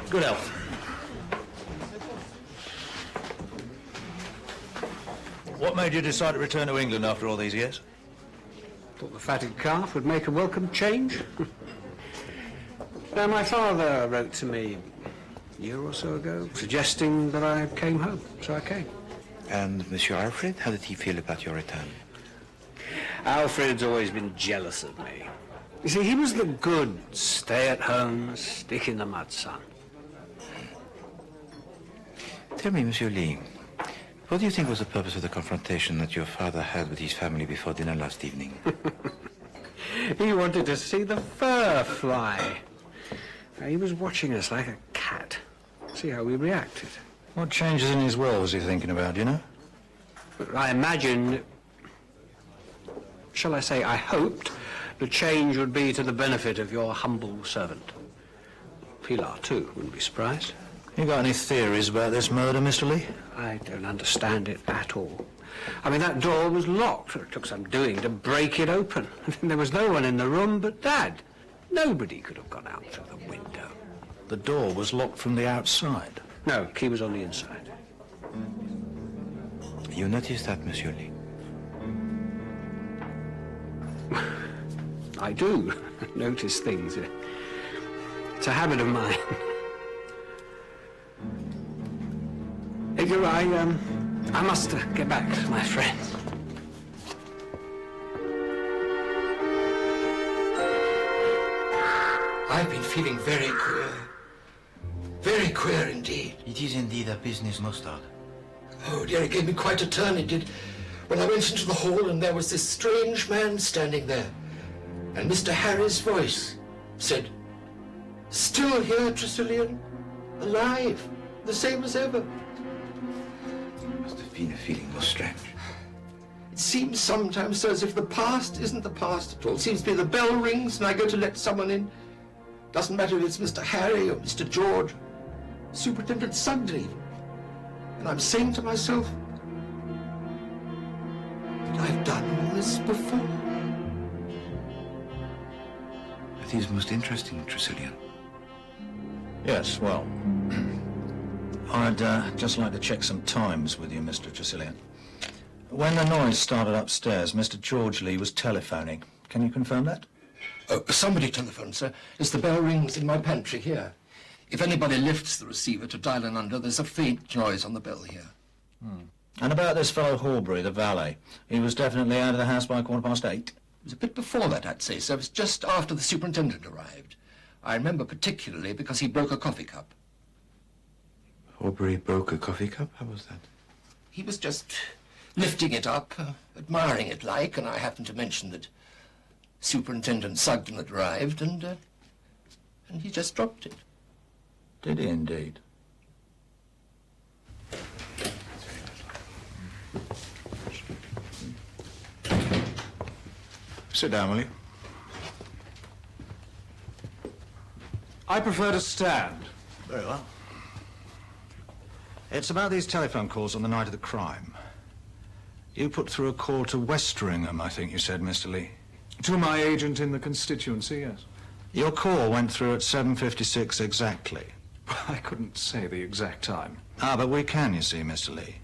Good health. What made you decide to return to England after all these years? Thought the fatted calf would make a welcome change. Now, my father wrote to me a year or so ago, suggesting that I came home, so I came. And Monsieur Alfred, how did he feel about your return? Alfred's always been jealous of me. You see, he was the good, stay-at-home, stick-in-the-mud son. Tell me, Monsieur Lee, what do you think was the purpose of the confrontation that your father had with his family before dinner last evening? He wanted to see the fur fly. He was watching us like a cat, see how we reacted. What changes in his will was he thinking about, do you know? I imagine, shall I say, I hoped the change would be to the benefit of your humble servant. Pilar, too, wouldn't be surprised. You got any theories about this murder, Mr. Lee? I don't understand it at all. I mean, that door was locked. It took some doing to break it open. There was no one in the room but Dad. Nobody could have gone out through the window. The door was locked from the outside? No, key was on the inside. You noticed that, Monsieur Lee? I do notice things. It's a habit of mine. I must get back to my friends. I've been feeling very queer. Very queer indeed. It is indeed a business mustard. Oh dear, it gave me quite a turn, it did. When I went into the hall and there was this strange man standing there. And Mr. Harry's voice said, "Still here, Tressilian? Alive? the same as ever. Must have been a feeling most strange. It seems sometimes, sir, as if the past isn't the past at all. It seems to be the bell rings and I go to let someone in. Doesn't matter if it's Mr. Harry or Mr. George. Superintendent Sugden even. And I'm saying to myself that I've done all this before. Are these most interesting, Tresillian? Yes, well, I'd just like to check some times with you, Mr. Tresillian. When the noise started upstairs, Mr. George Lee was telephoning. Can you confirm that? Oh, somebody telephoned, sir. It's the bell rings in my pantry here. If anybody lifts the receiver to dial an under, there's a faint noise on the bell here. And about this fellow Horbury, the valet. He was definitely out of the house by 8:15. It was a bit before that, I'd say, sir. It was just after the superintendent arrived. I remember particularly because he broke a coffee cup. Horbury broke a coffee cup? How was that? He was just lifting it up, admiring it like, and I happened to mention that Superintendent Sugden had arrived, and he just dropped it. Did he indeed? Sit down, will you? I prefer to stand. Very well. It's about these telephone calls on the night of the crime. You put through a call to Westringham, I think you said, Mr. Lee. To my agent in the constituency, yes. Your call went through at 7:56 exactly. I couldn't say the exact time. But we can, you see, Mr. Lee.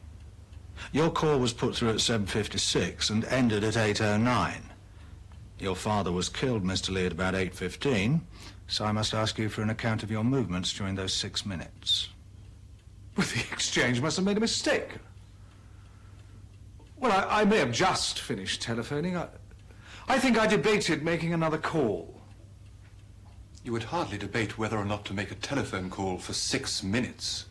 Your call was put through at 7:56 and ended at 8:09. Your father was killed, Mr. Lee, at about 8:15, so I must ask you for an account of your movements during those 6 minutes. Well, the exchange must have made a mistake. Well, I may have just finished telephoning. I think I debated making another call. You would hardly debate whether or not to make a telephone call for 6 minutes.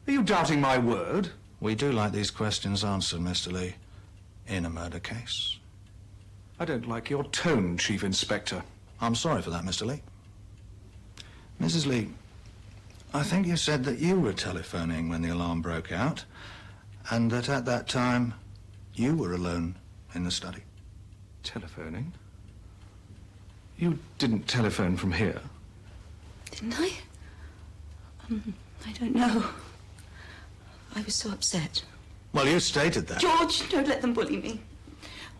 Are you doubting my word? We do like these questions answered, Mr. Lee, in a murder case. I don't like your tone, Chief Inspector. I'm sorry for that, Mr. Lee. Mrs. Lee, I think you said that you were telephoning when the alarm broke out, and that at that time you were alone in the study. Telephoning? You didn't telephone from here? Didn't I? I don't know. I was so upset. Well, you stated that. George, don't let them bully me.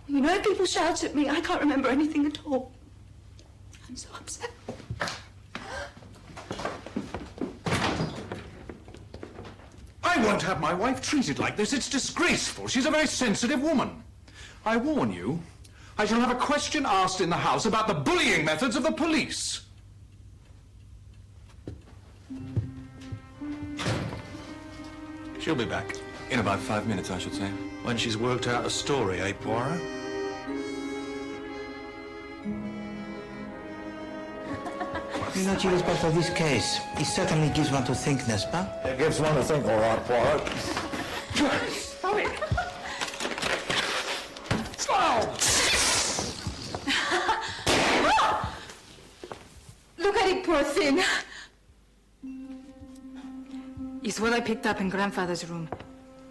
You know, if people shout at me, I can't remember anything at all. I'm so upset. I won't have my wife treated like this. It's disgraceful. She's a very sensitive woman. I warn you, I shall have a question asked in the house about the bullying methods of the police. She'll be back. In about 5 minutes, I should say. When she's worked out a story, eh, Poirot? You know, Chief Inspector, this case, it certainly gives one to think, n'est-ce pas? It gives one to think, all right, Poirot. Stop it! Look at it, poor thing. It's what I picked up in Grandfather's room.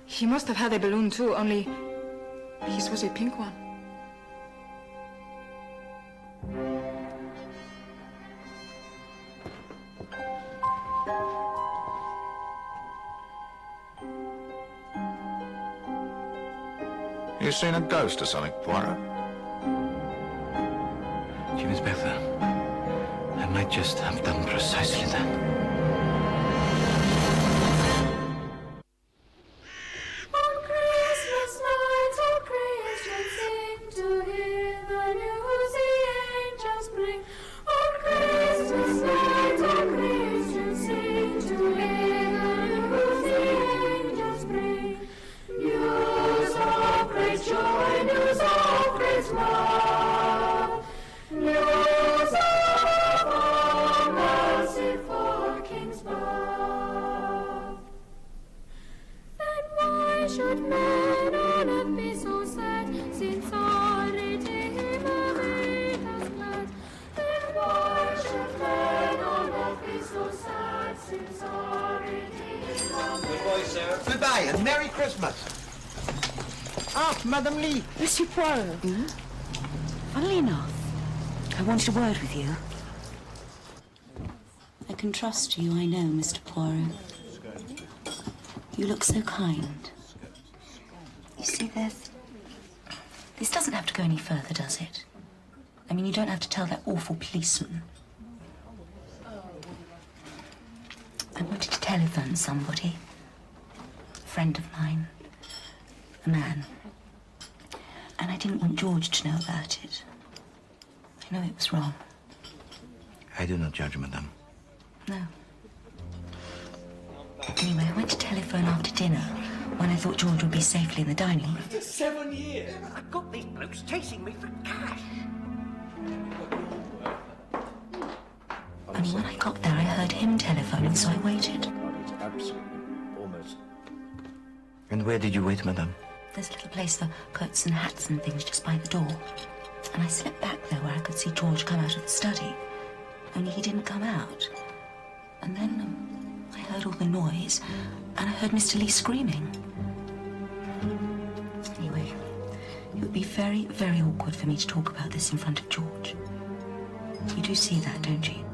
He must have had a balloon too, only his was a pink one. You seen a ghost or something, Poirot? Chief Inspector, I might just have done precisely that. Goodbye and Merry Christmas. Ah, Madame Li. Monsieur Poirot. Funnily enough, I wanted a word with you. I can trust you, I know, Mr. Poirot. You look so kind. You see, this doesn't have to go any further, does it? I mean, you don't have to tell that awful policeman. I wanted to telephone somebody. A friend of mine. A man. And I didn't want George to know about it. I know it was wrong. I do not judge, madame. No. Anyway, I went to telephone after dinner when I thought George would be safely in the dining room. For 7 years. I've got these blokes chasing me for cash. Only when I got there, I heard him telephoning, so I waited. Absolutely. Almost. And where did you wait, madame? There's a little place for coats and hats and things just by the door. And I slipped back there where I could see George come out of the study. Only he didn't come out. And then I heard all the noise, and I heard Mr. Li screaming. Anyway, it would be very, very awkward for me to talk about this in front of George. You do see that, don't you?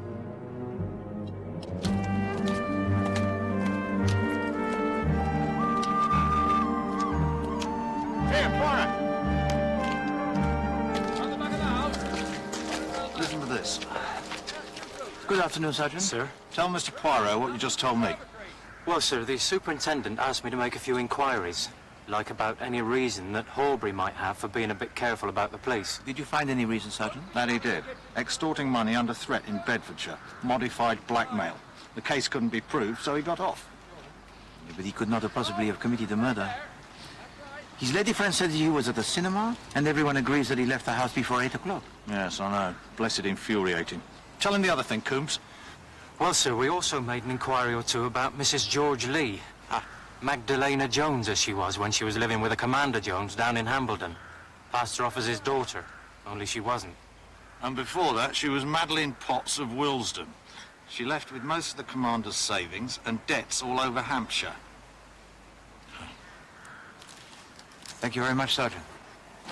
Here, Poirot. Listen to this. Good afternoon, Sergeant. Sir? Tell Mr. Poirot what you just told me. Well, sir, the superintendent asked me to make a few inquiries, like about any reason that Horbury might have for being a bit careful about the police. Did you find any reason, Sergeant? That he did. Extorting money under threat in Bedfordshire. Modified blackmail. The case couldn't be proved, so he got off. Yeah, but he could not have possibly have committed the murder. His lady friend said he was at the cinema, and everyone agrees that he left the house before 8 o'clock. Yes, I know. Blessed infuriating. Tell him the other thing, Coombs. Well, sir, we also made an inquiry or two about Mrs. George Lee. Magdalena Jones, as she was when she was living with a Commander Jones down in Hambledon. Passed her off as his daughter, only she wasn't. And before that, she was Madeline Potts of Willesden. She left with most of the commander's savings and debts all over Hampshire. Thank you very much, Sergeant.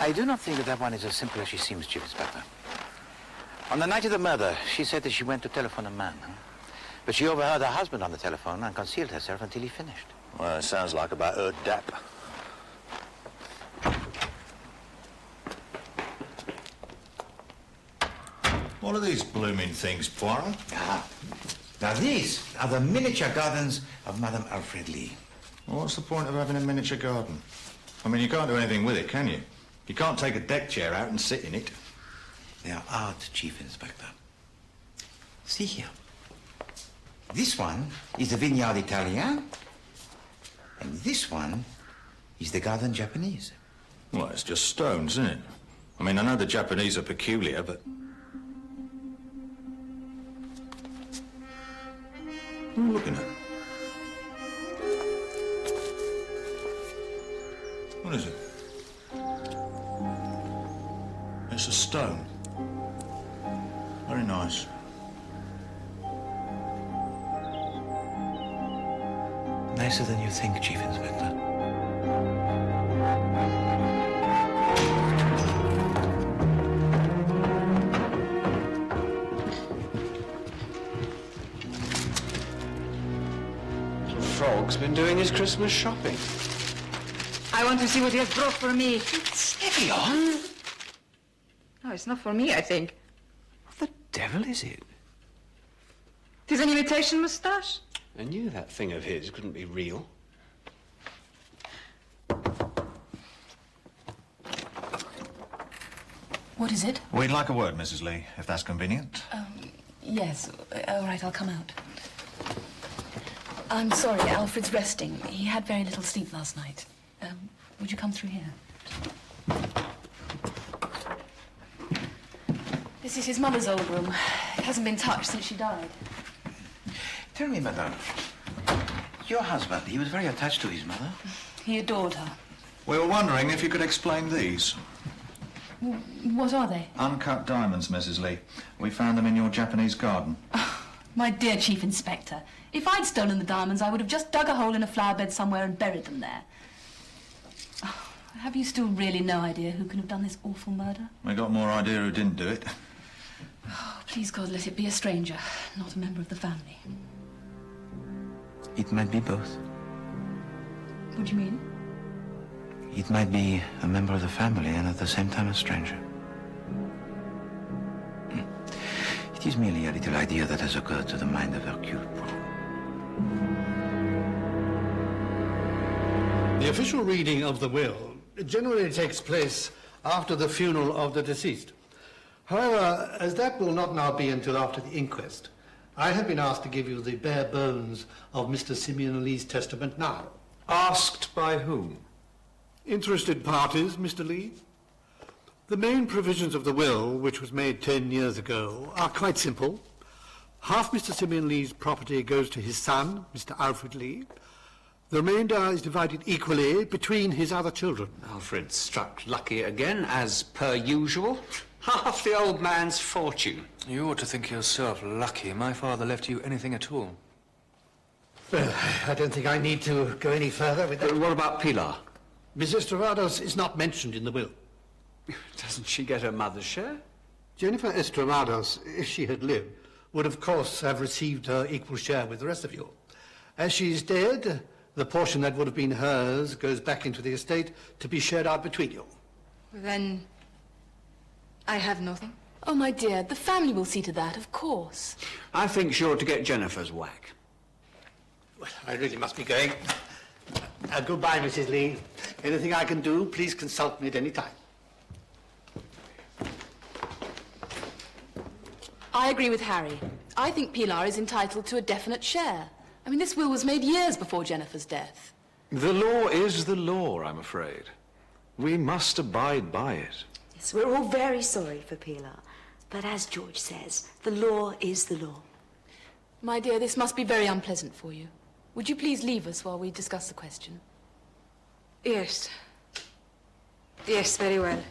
I do not think that one is as simple as she seems, Chief Inspector. On the night of the murder, she said that she went to telephone a man. But she overheard her husband on the telephone and concealed herself until he finished. Well, it sounds like about her dap. What are these blooming things, Poirot? Now these are the miniature gardens of Madame Alfred Lee. Well, what's the point of having a miniature garden? I mean, you can't do anything with it, can you? You can't take a deck chair out and sit in it. They are art, Chief Inspector. See here. This one is the Vineyard Italien, and this one is the Garden Japanese. Well, it's just stones, isn't it? I mean, I know the Japanese are peculiar, but... What are you looking at? What is it? It's a stone. Very nice. Nicer than you think, Chief Inspector. Little Frog's been doing his Christmas shopping. I want to see what he has brought for me. Steady on. No, it's not for me, I think. What the devil is it? It is an imitation moustache. I knew that thing of his couldn't be real. What is it? We'd like a word, Mrs. Lee, if that's convenient. Yes. All right, I'll come out. I'm sorry, Alfred's resting. He had very little sleep last night. Would you come through here? This is his mother's old room. It hasn't been touched since she died. Tell me, madame, your husband, he was very attached to his mother. He adored her. We were wondering if you could explain these. What are they? Uncut diamonds, Mrs. Lee. We found them in your Japanese garden. My dear Chief Inspector, if I'd stolen the diamonds, I would have just dug a hole in a flower bed somewhere and buried them there. Oh, have you still really no idea who can have done this awful murder? I got more idea who didn't do it. Oh, please, God, let it be a stranger, not a member of the family. It might be both. What do you mean? It might be a member of the family and at the same time a stranger. It is merely a little idea that has occurred to the mind of Hercule Poirot. The official reading of the will generally takes place after the funeral of the deceased. However, as that will not now be until after the inquest, I have been asked to give you the bare bones of Mr. Sίμεον Li's testament now. Asked by whom? Interested parties, Mr. Li. The main provisions of the will, which was made 10 years ago, are quite simple. Half Mr. Sίμεον Li's property goes to his son, Mr. Alfred Li. The remainder is divided equally between his other children. Alfred struck lucky again, as per usual. Half the old man's fortune. You ought to think yourself lucky my father left you anything at all. Well, I don't think I need to go any further with that. What about Pilar? Mrs. Estramados is not mentioned in the will. Doesn't she get her mother's share? Jennifer Estramados, if she had lived, would of course have received her equal share with the rest of you. As she's dead, the portion that would have been hers goes back into the estate to be shared out between you. Then I have nothing? Oh, my dear, the family will see to that, of course. I think she ought to get Jennifer's whack. Well, I really must be going. Goodbye, Mrs. Li. Anything I can do, please consult me at any time. I agree with Harry. I think Pilar is entitled to a definite share. I mean, this will was made years before Jennifer's death. The law is the law, I'm afraid. We must abide by it. Yes, we're all very sorry for Pilar. But as George says, the law is the law. My dear, this must be very unpleasant for you. Would you please leave us while we discuss the question? Yes. Yes, very well.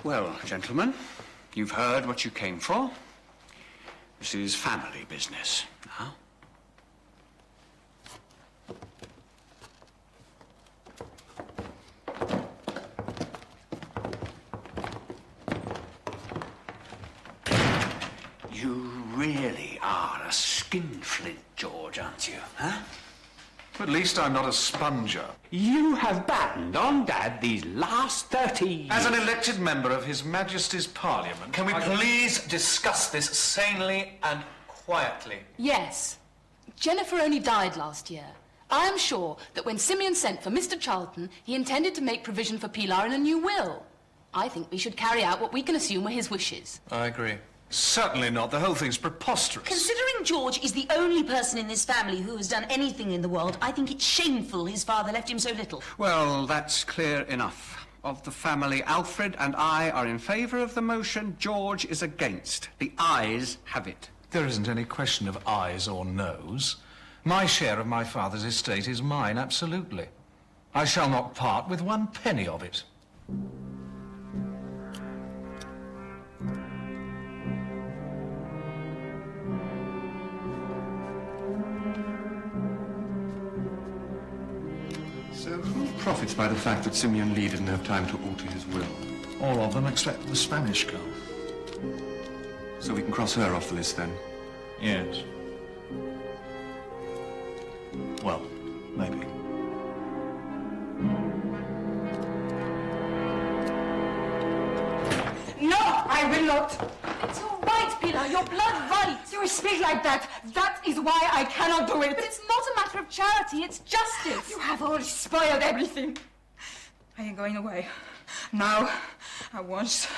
Well, gentlemen, you've heard what you came for. This is family business now. You really are a skinflint, George, aren't you, huh? At least I'm not a sponger. You have battened on Dad these last 30 years. As an elected member of His Majesty's Parliament... Can we please discuss this sanely and quietly? Yes. Jennifer only died last year. I am sure that when Sίμεον sent for Mr. Charlton, he intended to make provision for Pilar in a new will. I think we should carry out what we can assume were his wishes. I agree. Certainly not. The whole thing's preposterous. Considering George is the only person in this family who has done anything in the world, I think it's shameful his father left him so little. Well, that's clear enough. Of the family, Alfred and I are in favour of the motion. George is against. The ayes have it. There isn't any question of ayes or noes. My share of my father's estate is mine, absolutely. I shall not part with one penny of it. So who profits by the fact that Sίμεον Λι didn't have time to alter his will? All of them except the Spanish girl. So we can cross her off the list then? Yes. Well, maybe. No, I will not. It's all right, Pilar. Your blood right. You speak like that. That is why I cannot do it. But it's not a matter of charity. It's justice. You have all spoiled everything. I am going away. Now, at once.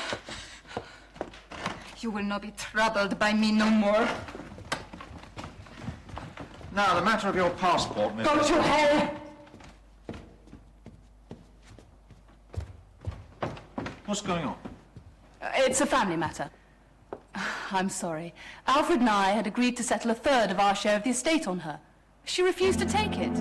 You will not be troubled by me no more. Now, the matter of your passport, Miss... Go to hell! What's going on? It's a family matter. I'm sorry. Alfred and I had agreed to settle a third of our share of the estate on her. She refused to take it.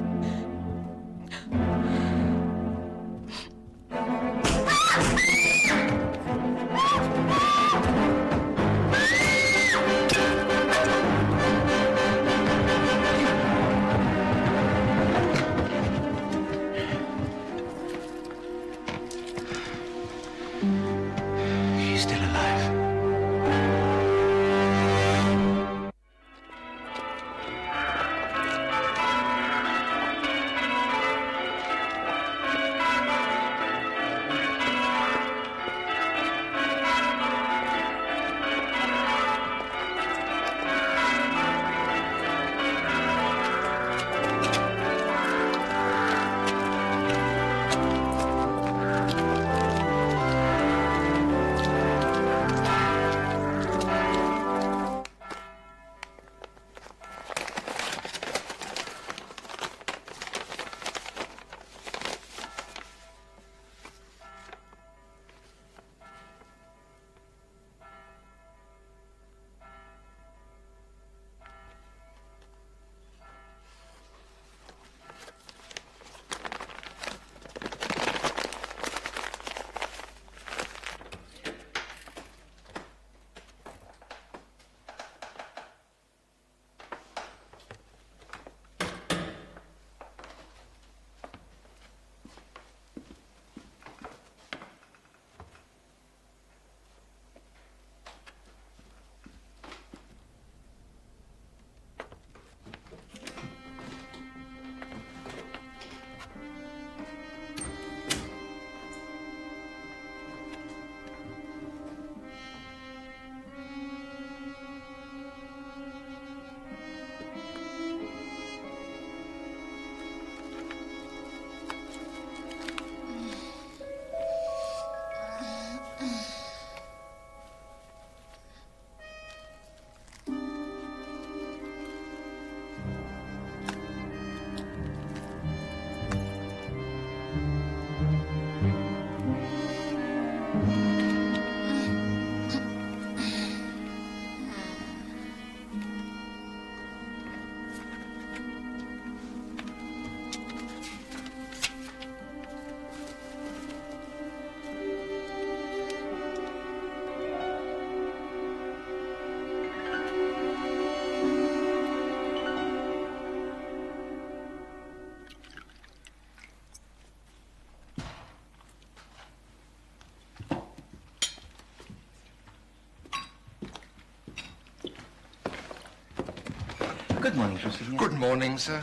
Good morning, Joseph. Good morning, sir.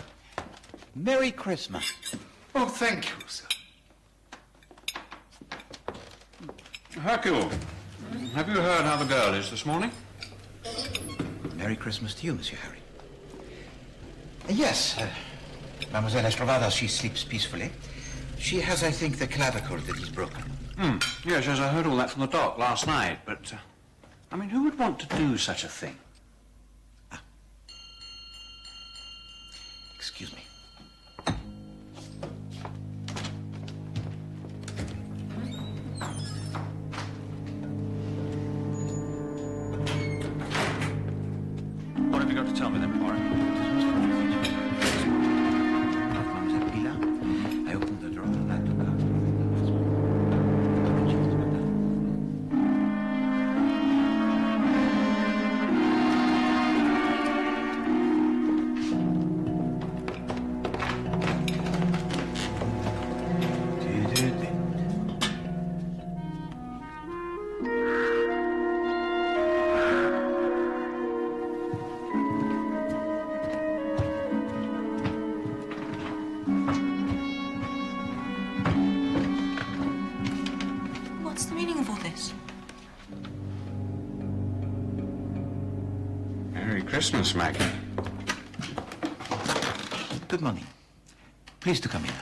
Merry Christmas. Oh, thank you, sir. Hercule, have you heard how the girl is this morning? Merry Christmas to you, Monsieur Harry. Yes, Mademoiselle Estravada, she sleeps peacefully. She has, I think, the clavicle that is broken. Yes, I heard all that from the doc last night, but, I mean, who would want to do such a thing? Excuse me. What have you got to tell me then, Poirot? I opened the drawer and I took out. What's the meaning of all this? Merry Christmas, Maggie. Good morning. Please to come in.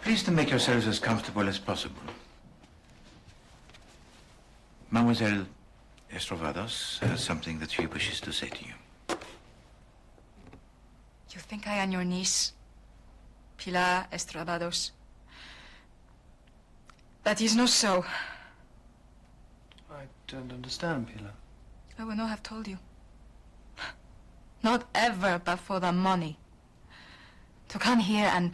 Please to make yourselves as comfortable as possible. Mademoiselle Estravados has something that she wishes to say to you. You think I am your niece, Pilar Estravados? That is not so. I don't understand, Pilar. I would not have told you. Not ever but for the money. To come here and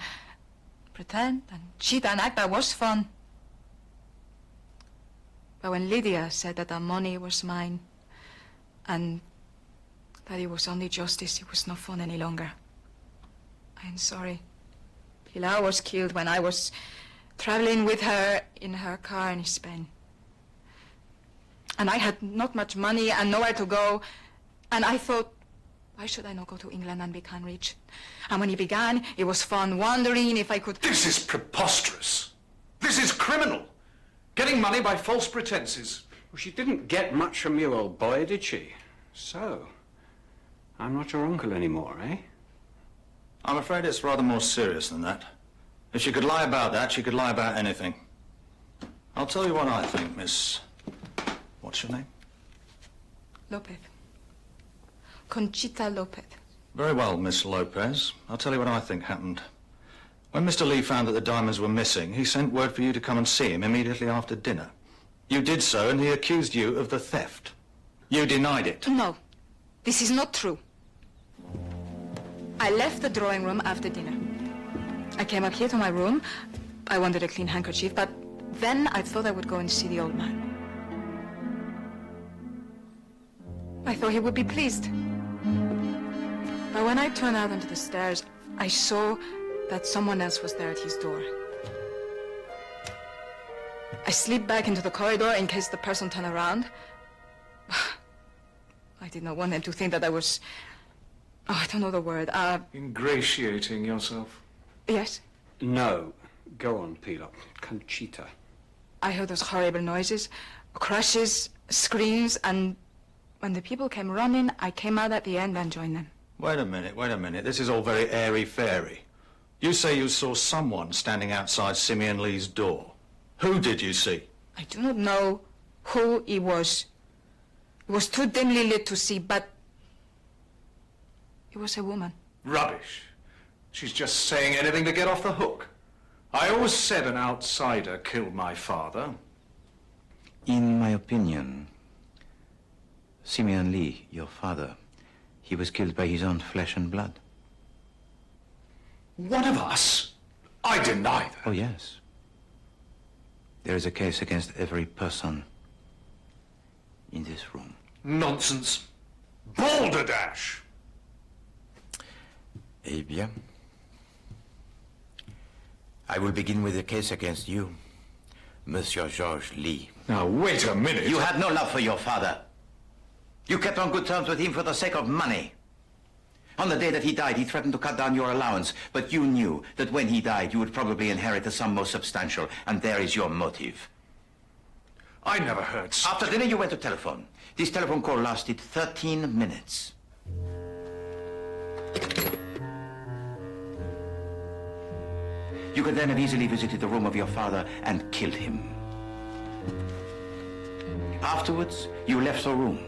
pretend and cheat and act, that was fun. But when Lydia said that the money was mine and that it was only justice, it was not fun any longer. I am sorry. Pilar was killed when I was traveling with her in her car in Spain. And I had not much money and nowhere to go. And I thought, why should I not go to England and become rich? And when it began, it was fun wondering if I could... This is preposterous. This is criminal. Getting money by false pretenses. Well, she didn't get much from you, old boy, did she? So, I'm not your uncle anymore, eh? I'm afraid it's rather more serious than that. If she could lie about that, she could lie about anything. I'll tell you what I think, Miss... What's your name? Lopez. Conchita Lopez. Very well, Miss Lopez. I'll tell you what I think happened. When Mr. Lee found that the diamonds were missing, he sent word for you to come and see him immediately after dinner. You did so, and he accused you of the theft. You denied it. No, this is not true. I left the drawing room after dinner. I came up here to my room. I wanted a clean handkerchief, but then I thought I would go and see the old man. I thought he would be pleased. But when I turned out onto the stairs, I saw that someone else was there at his door. I slipped back into the corridor in case the person turned around. I did not want them to think that I was... Oh, I don't know the word. Ingratiating yourself. Yes? No. Go on, Pilar. Conchita. I heard those horrible noises, crashes, screams, and when the people came running, I came out at the end and joined them. Wait a minute. This is all very airy-fairy. You say you saw someone standing outside Sίμεον Li's door. Who did you see? I do not know who it was. It was too dimly lit to see, but it was a woman. Rubbish. She's just saying anything to get off the hook. I always said an outsider killed my father. In my opinion, Sίμεον Λι, your father, he was killed by his own flesh and blood. One of us? I deny that. Oh, yes. There is a case against every person in this room. Nonsense. Balderdash! Eh bien. I will begin with the case against you, Monsieur Georges Li. Now, wait a minute. You had no love for your father. You kept on good terms with him for the sake of money. On the day that he died, he threatened to cut down your allowance, but you knew that when he died, you would probably inherit a sum more substantial, and there is your motive. I never heard such... After dinner, you went to telephone. This telephone call lasted 13 minutes. You could then have easily visited the room of your father and killed him. Afterwards, you left the room,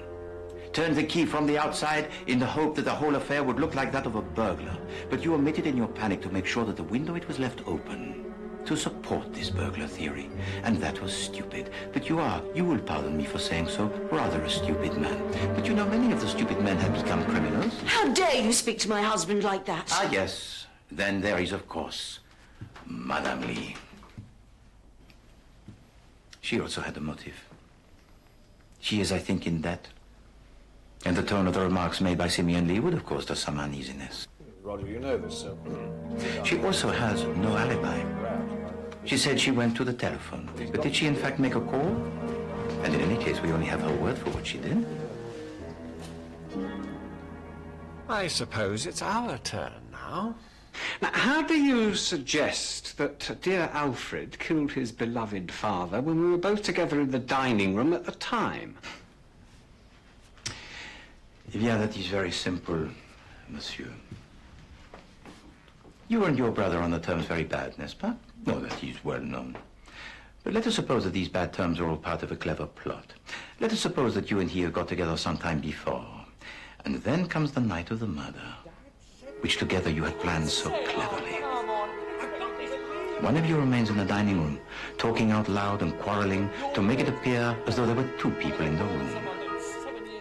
turned the key from the outside in the hope that the whole affair would look like that of a burglar. But you omitted in your panic to make sure that the window it was left open to support this burglar theory. And that was stupid. But you will pardon me for saying so, rather a stupid man. But you know, many of the stupid men have become criminals. How dare you speak to my husband like that? Ah, yes. Then there is, of course, Madame Li. She also had a motive. She is, I think, in debt. And the tone of the remarks made by Sίμεον Λι would have caused her some uneasiness. Roger, you know this, She also has no alibi. She said she went to the telephone. But did she in fact make a call? And in any case, we only have her word for what she did. I suppose it's our turn now. Now, how do you suggest that dear Alfred killed his beloved father when we were both together in the dining room at the time? Eh bien, that is very simple, monsieur. You and your brother are on the terms very bad, n'est-ce pas? No, that is well known. But let us suppose that these bad terms are all part of a clever plot. Let us suppose that you and he have got together some time before. And then comes the night of the murder, which together you had planned so cleverly. One of you remains in the dining room, talking out loud and quarreling to make it appear as though there were two people in the room.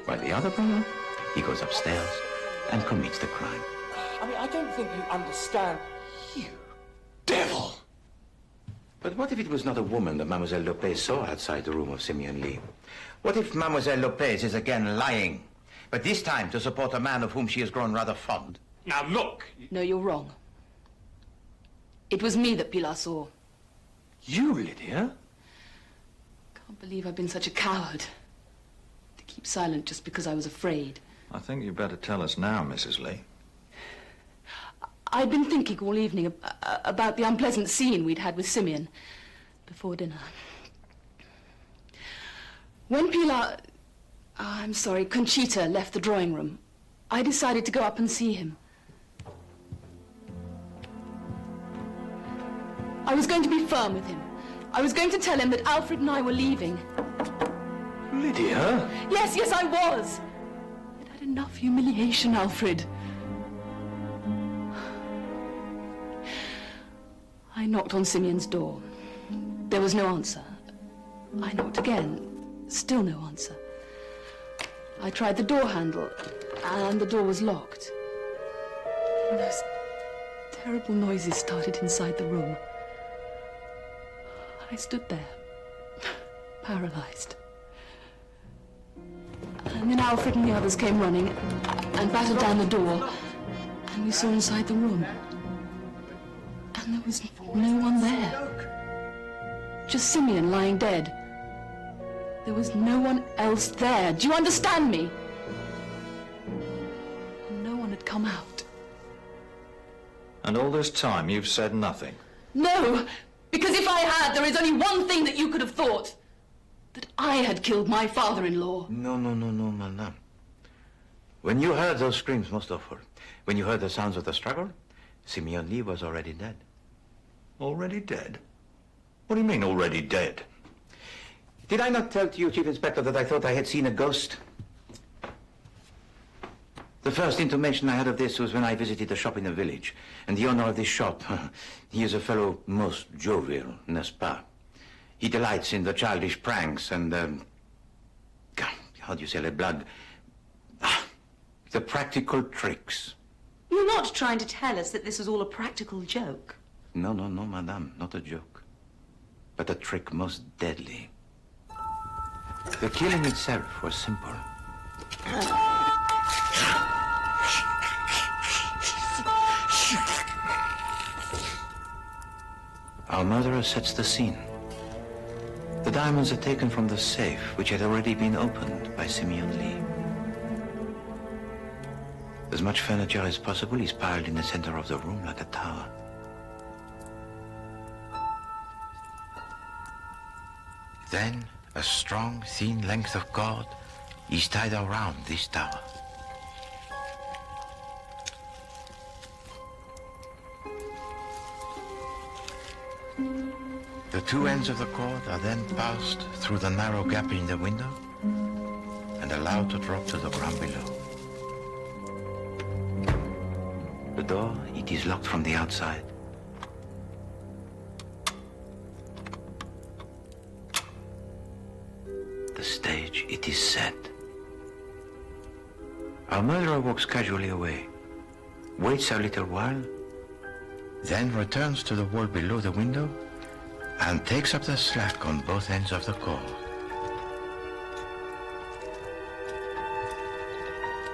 While the other brother, he goes upstairs and commits the crime. I mean, I don't think you understand. You devil! But what if it was not a woman that Mademoiselle Lopez saw outside the room of Sίμεον Λι? What if Mademoiselle Lopez is again lying, but this time to support a man of whom she has grown rather fond? Now look! No, you're wrong. It was me that Pilar saw. You, Lydia? Can't believe I've been such a coward. To keep silent just because I was afraid. I think you'd better tell us now, Mrs. Li. I'd been thinking all evening about the unpleasant scene we'd had with Sίμεον before dinner. When Pilar... I'm sorry, Conchita left the drawing room, I decided to go up and see him. I was going to be firm with him. I was going to tell him that Alfred and I were leaving. Lydia? Yes, I was. I'd had enough humiliation, Alfred. I knocked on Sίμεon's door. There was no answer. I knocked again. Still no answer. I tried the door handle, and the door was locked. And those terrible noises started inside the room. I stood there, paralyzed. And then Alfred and the others came running and battered down the door, and we saw inside the room. And there was no one there. Just Sίμεον lying dead. There was no one else there. Do you understand me? And no one had come out. And all this time you've said nothing? No, because if I had, there is only one thing that you could have thought. That I had killed my father-in-law. No, madame. When you heard those screams, most awful, when you heard the sounds of the struggle, Sίμεον Λι was already dead. Already dead? What do you mean, already dead? Did I not tell to you, Chief Inspector, that I thought I had seen a ghost? The first intimation I had of this was when I visited the shop in the village. And the owner of this shop, he is a fellow most jovial, n'est-ce pas? He delights in the childish pranks and, how do you say, les blagues? The practical tricks. You're not trying to tell us that this was all a practical joke? No, madame, not a joke. But a trick most deadly. The killing itself was simple. Our murderer sets the scene. The diamonds are taken from the safe, which had already been opened by Sίμεον Λι. As much furniture as possible is piled in the center of the room like a tower. Then, a strong, thin length of cord is tied around this tower. The two ends of the cord are then passed through the narrow gap in the window and allowed to drop to the ground below. The door, it is locked from the outside. The stage, it is set. Our murderer walks casually away, waits a little while, then returns to the wall below the window and takes up the slack on both ends of the cord.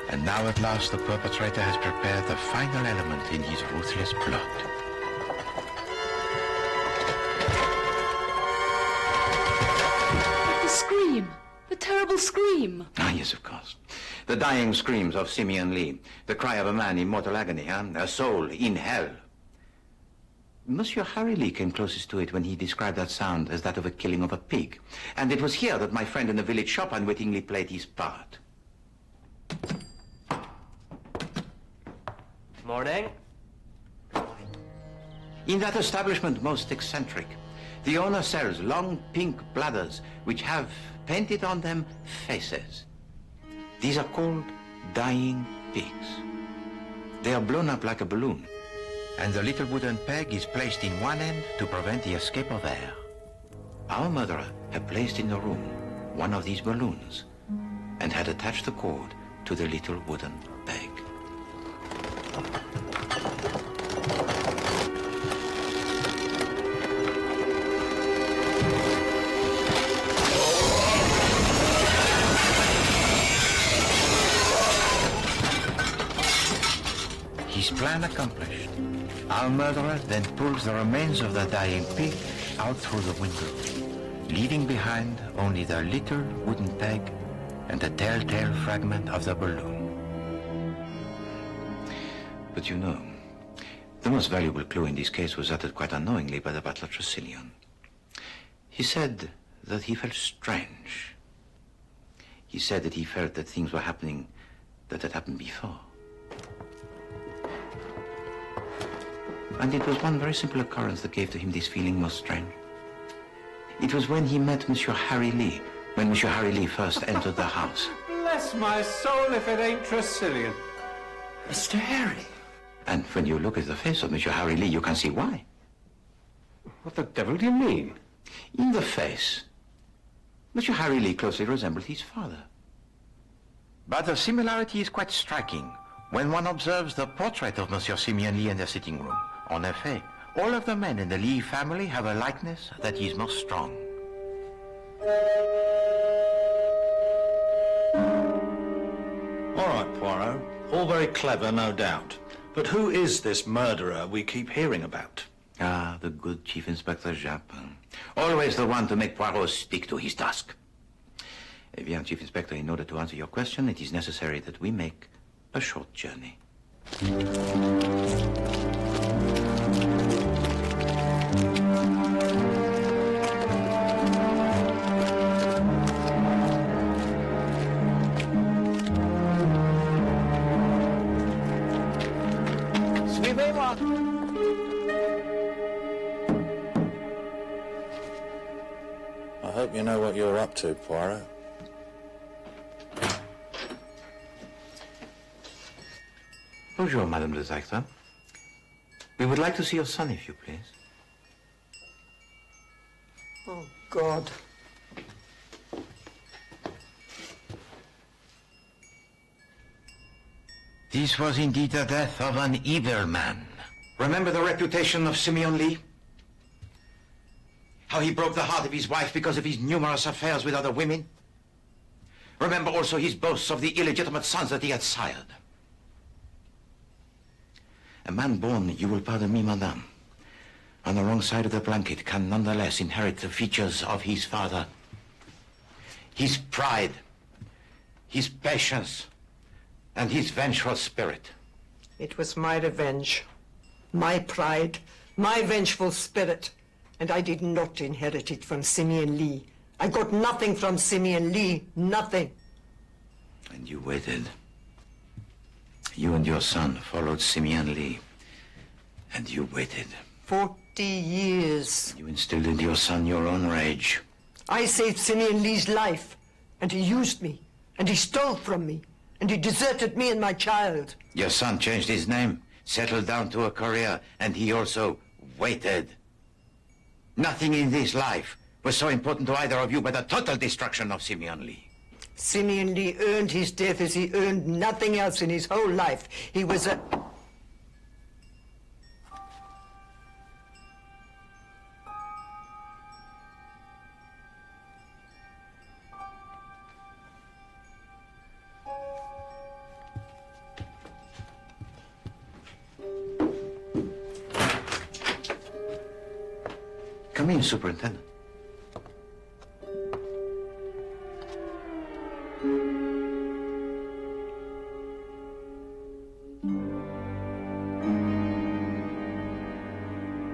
And now at last the perpetrator has prepared the final element in his ruthless plot. The scream! The terrible scream! Ah, yes, of course. The dying screams of Sίμεον Λι, the cry of a man in mortal agony, a soul in hell. Monsieur Harry Lee came closest to it when he described that sound as that of a killing of a pig. And it was here that my friend in the village shop unwittingly played his part. Morning. In that establishment most eccentric, the owner sells long pink bladders which have painted on them faces. These are called dying pigs. They are blown up like a balloon, and the little wooden peg is placed in one end to prevent the escape of air. Our murderer had placed in the room one of these balloons and had attached the cord to the little wooden peg. His plan accomplished, our murderer then pulls the remains of the dying pig out through the window, leaving behind only the little wooden peg and the telltale fragment of the balloon. But you know, the most valuable clue in this case was uttered quite unknowingly by the butler Tressilian. He said that he felt strange. He said that he felt that things were happening that had happened before. And it was one very simple occurrence that gave to him this feeling most strange. It was when he met Monsieur Harry Lee, when Monsieur Harry Lee first entered the house. Bless my soul if it ain't Tressilian. Mr. Harry. And when you look at the face of Monsieur Harry Lee, you can see why. What the devil do you mean? In the face, Monsieur Harry Lee closely resembled his father. But the similarity is quite striking when one observes the portrait of Monsieur Sίμεον Λι in the sitting room. En effet, all of the men in the Lee family have a likeness that is most strong. All right, Poirot. All very clever, no doubt. But who is this murderer we keep hearing about? Ah, the good Chief Inspector Japin. Always the one to make Poirot stick to his task. Eh bien, Chief Inspector, in order to answer your question, it is necessary that we make a short journey. Suivez-moi. I hope you know what you're up to, Poirot. Bonjour, Madame the Director. We would like to see your son, if you please. Oh, God. This was indeed the death of an evil man. Remember the reputation of Sίμεον Λι? How he broke the heart of his wife because of his numerous affairs with other women? Remember also his boasts of the illegitimate sons that he had sired. A man born, you will pardon me, madame, on the wrong side of the blanket can nonetheless inherit the features of his father. His pride, his patience, and his vengeful spirit. It was my revenge, my pride, my vengeful spirit, and I did not inherit it from Sίμεον Λι. I got nothing from Sίμεον Λι, nothing. And you waited. You and your son followed Sίμεον Λι, and you waited. 40 years. You instilled into your son your own rage. I saved Sίμεον Li's life, and he used me, and he stole from me, and he deserted me and my child. Your son changed his name, settled down to a career, and he also waited. Nothing in this life was so important to either of you but the total destruction of Sίμεον Λι. Sίμεον Λι earned his death as he earned nothing else in his whole life. He was a... Come in, Superintendent.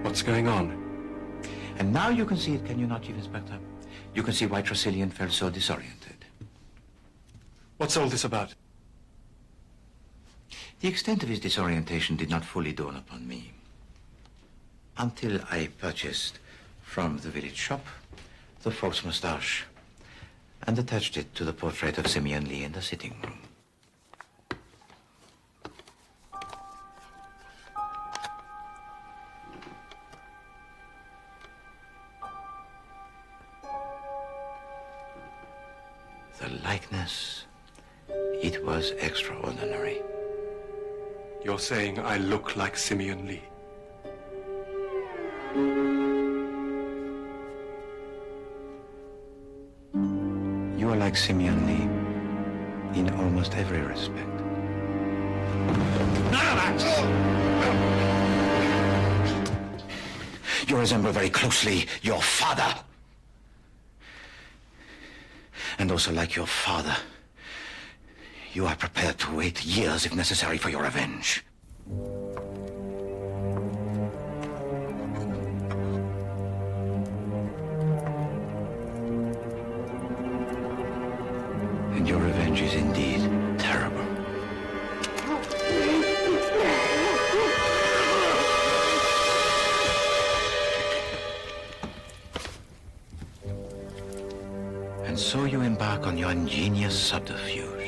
What's going on? And now you can see it, can you not, Chief Inspector? You can see why Tresillian felt so disoriented. What's all this about? The extent of his disorientation did not fully dawn upon me until I purchased from the village shop the false moustache and attached it to the portrait of Sίμεον Λι in the sitting room. The likeness, it was extraordinary. You're saying I look like Sίμεον Λι? You are like Sίμεον Λι in almost every respect. You resemble very closely your father. And also like your father, you are prepared to wait years if necessary for your revenge. And your revenge is indeed terrible. And so you embark on your ingenious subterfuge.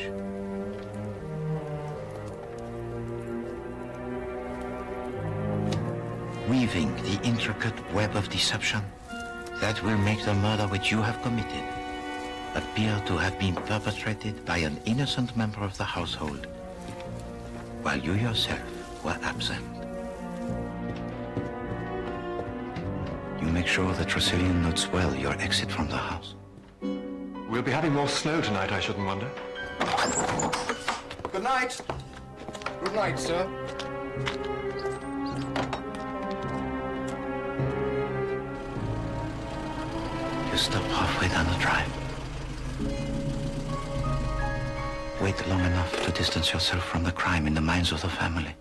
Weaving the intricate web of deception that will make the murder which you have committed appear to have been perpetrated by an innocent member of the household, while you yourself were absent. You make sure that Tresillian notes well your exit from the house. We'll be having more snow tonight, I shouldn't wonder. Good night. Good night, sir. You stop halfway down the drive. Wait long enough to distance yourself from the crime in the minds of the family.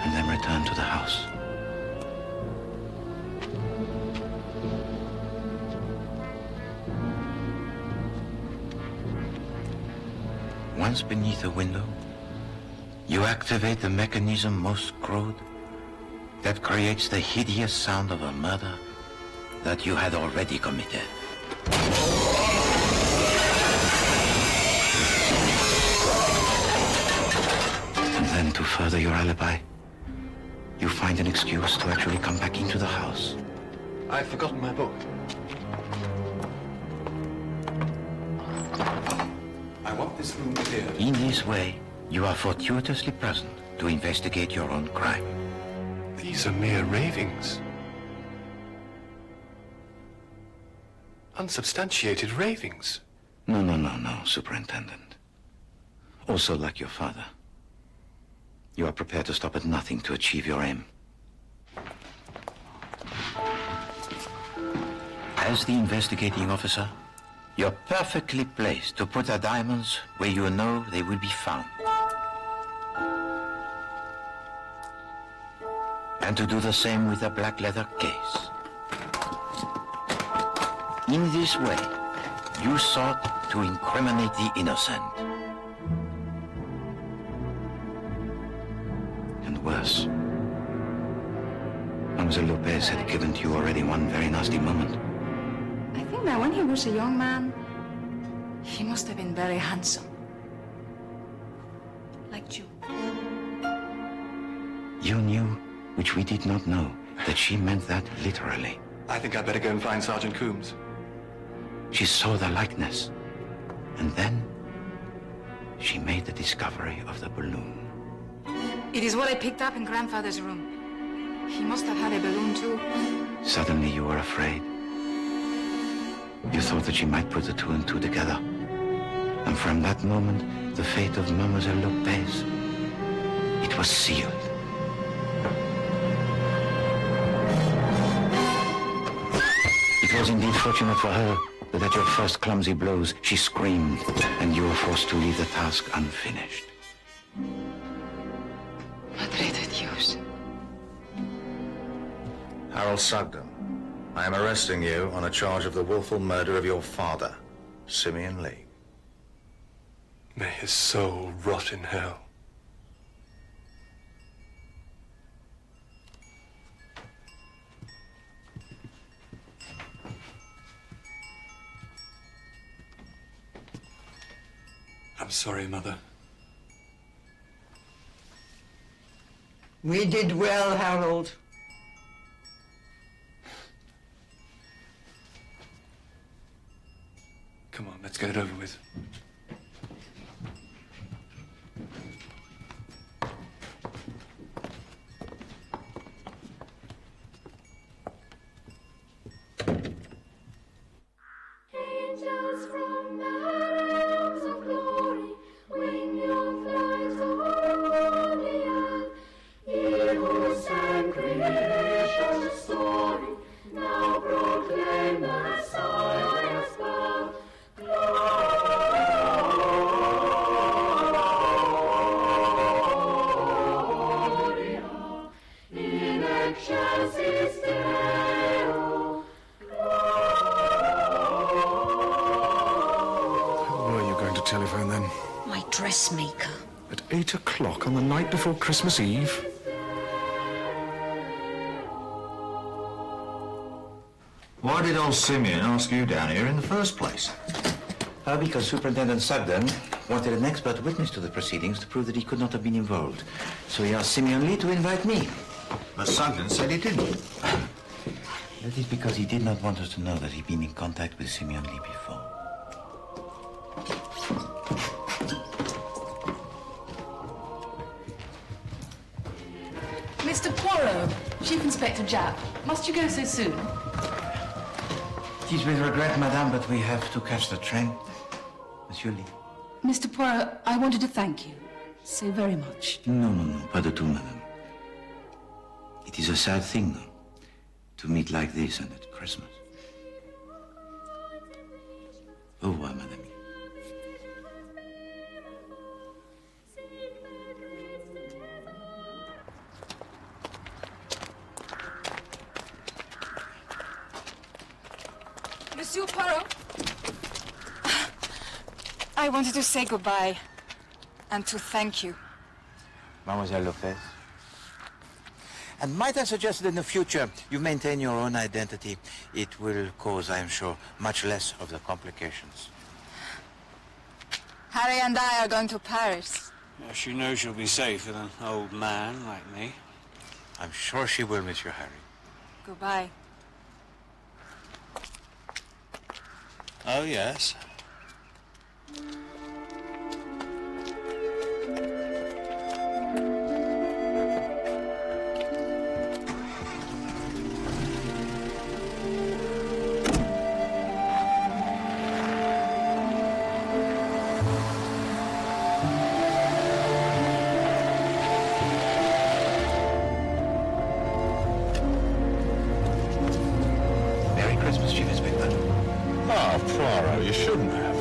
And then return to the house. Once beneath the window, you activate the mechanism most crude that creates the hideous sound of a murder that you had already committed. And then to further your alibi, you find an excuse to actually come back into the house. I've forgotten my book. I want this room cleared. In this way, you are fortuitously present to investigate your own crime. These are mere ravings. Unsubstantiated ravings. No, Superintendent. Also, like your father, you are prepared to stop at nothing to achieve your aim. As the investigating officer, you're perfectly placed to put the diamonds where you know they will be found. And to do the same with the black leather case. In this way, you sought to incriminate the innocent. And worse, Mademoiselle Lopez had given to you already one very nasty moment. I think that when he was a young man, he must have been very handsome. Like you. You knew, which we did not know, that she meant that literally. I think I'd better go and find Sergeant Coombs. She saw the likeness, and then she made the discovery of the balloon. It is what I picked up in Grandfather's room. He must have had a balloon too. Suddenly you were afraid. You thought that she might put the two and two together. And from that moment, the fate of Mademoiselle Lopez, it was sealed. It was indeed fortunate for her that at your first clumsy blows, she screamed, and you were forced to leave the task unfinished. Madre de Dios. Harold Sugden, I am arresting you on a charge of the willful murder of your father, Sίμεον Λι. May his soul rot in hell. I'm sorry, Mother. We did well, Harold. Come on, let's get it over with. Angels from the realms of glory, wing your flight over the earth. Ye who sang creation's story, now proclaim Messiah's birth. Gloria in excelsis Deo. Who were you going to telephone then? My dressmaker. At 8 o'clock on the night before Christmas Eve? Why did old Sίμεον ask you down here in the first place? Because Superintendent Sugden wanted an expert witness to the proceedings to prove that he could not have been involved. So he asked Sίμεον Λι to invite me. But Sugden said he didn't. That is because he did not want us to know that he'd been in contact with Sίμεον Λι before. Mr. Poirot, Chief Inspector Japp, must you go so soon? It is with regret, madame, but we have to catch the train. Monsieur Lì. Mr. Poirot, I wanted to thank you so very much. No, pas du tout, madame. It is a sad thing, though, to meet like this and at Christmas. Au revoir, madame. Monsieur Poirot, I wanted to say goodbye and to thank you. Mademoiselle Lopez. And might I suggest that in the future you maintain your own identity? It will cause, I am sure, much less of the complications. Harry and I are going to Paris. Yeah, she knows she'll be safe with an old man like me. I'm sure she will, Monsieur Harry. Goodbye. Oh, yes. Poirot, you shouldn't have.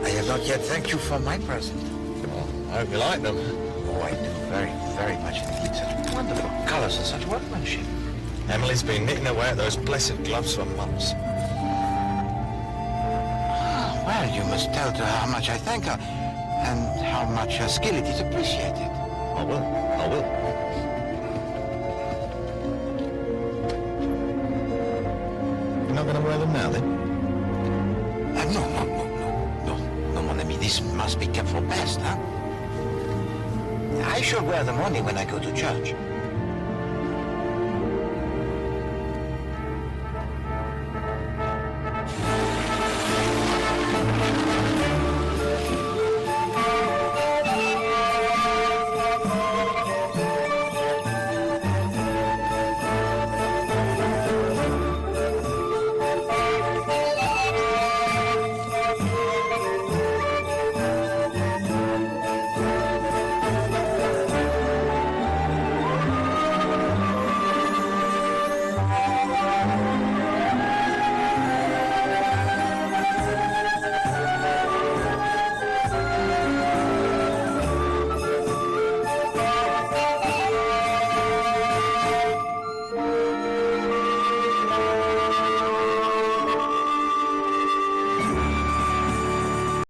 I have not yet thanked you for my present. Well, I hope you like them. Oh, I do very, very much indeed. Such wonderful colours and such workmanship. Emily's been knitting away at those blessed gloves for months. Well, you must tell to her how much I thank her, and how much her skill it is appreciated. I will, I will. You're not going to wear them now, then? No, mon ami, this must be kept for best, huh? I shall wear them only when I go to church.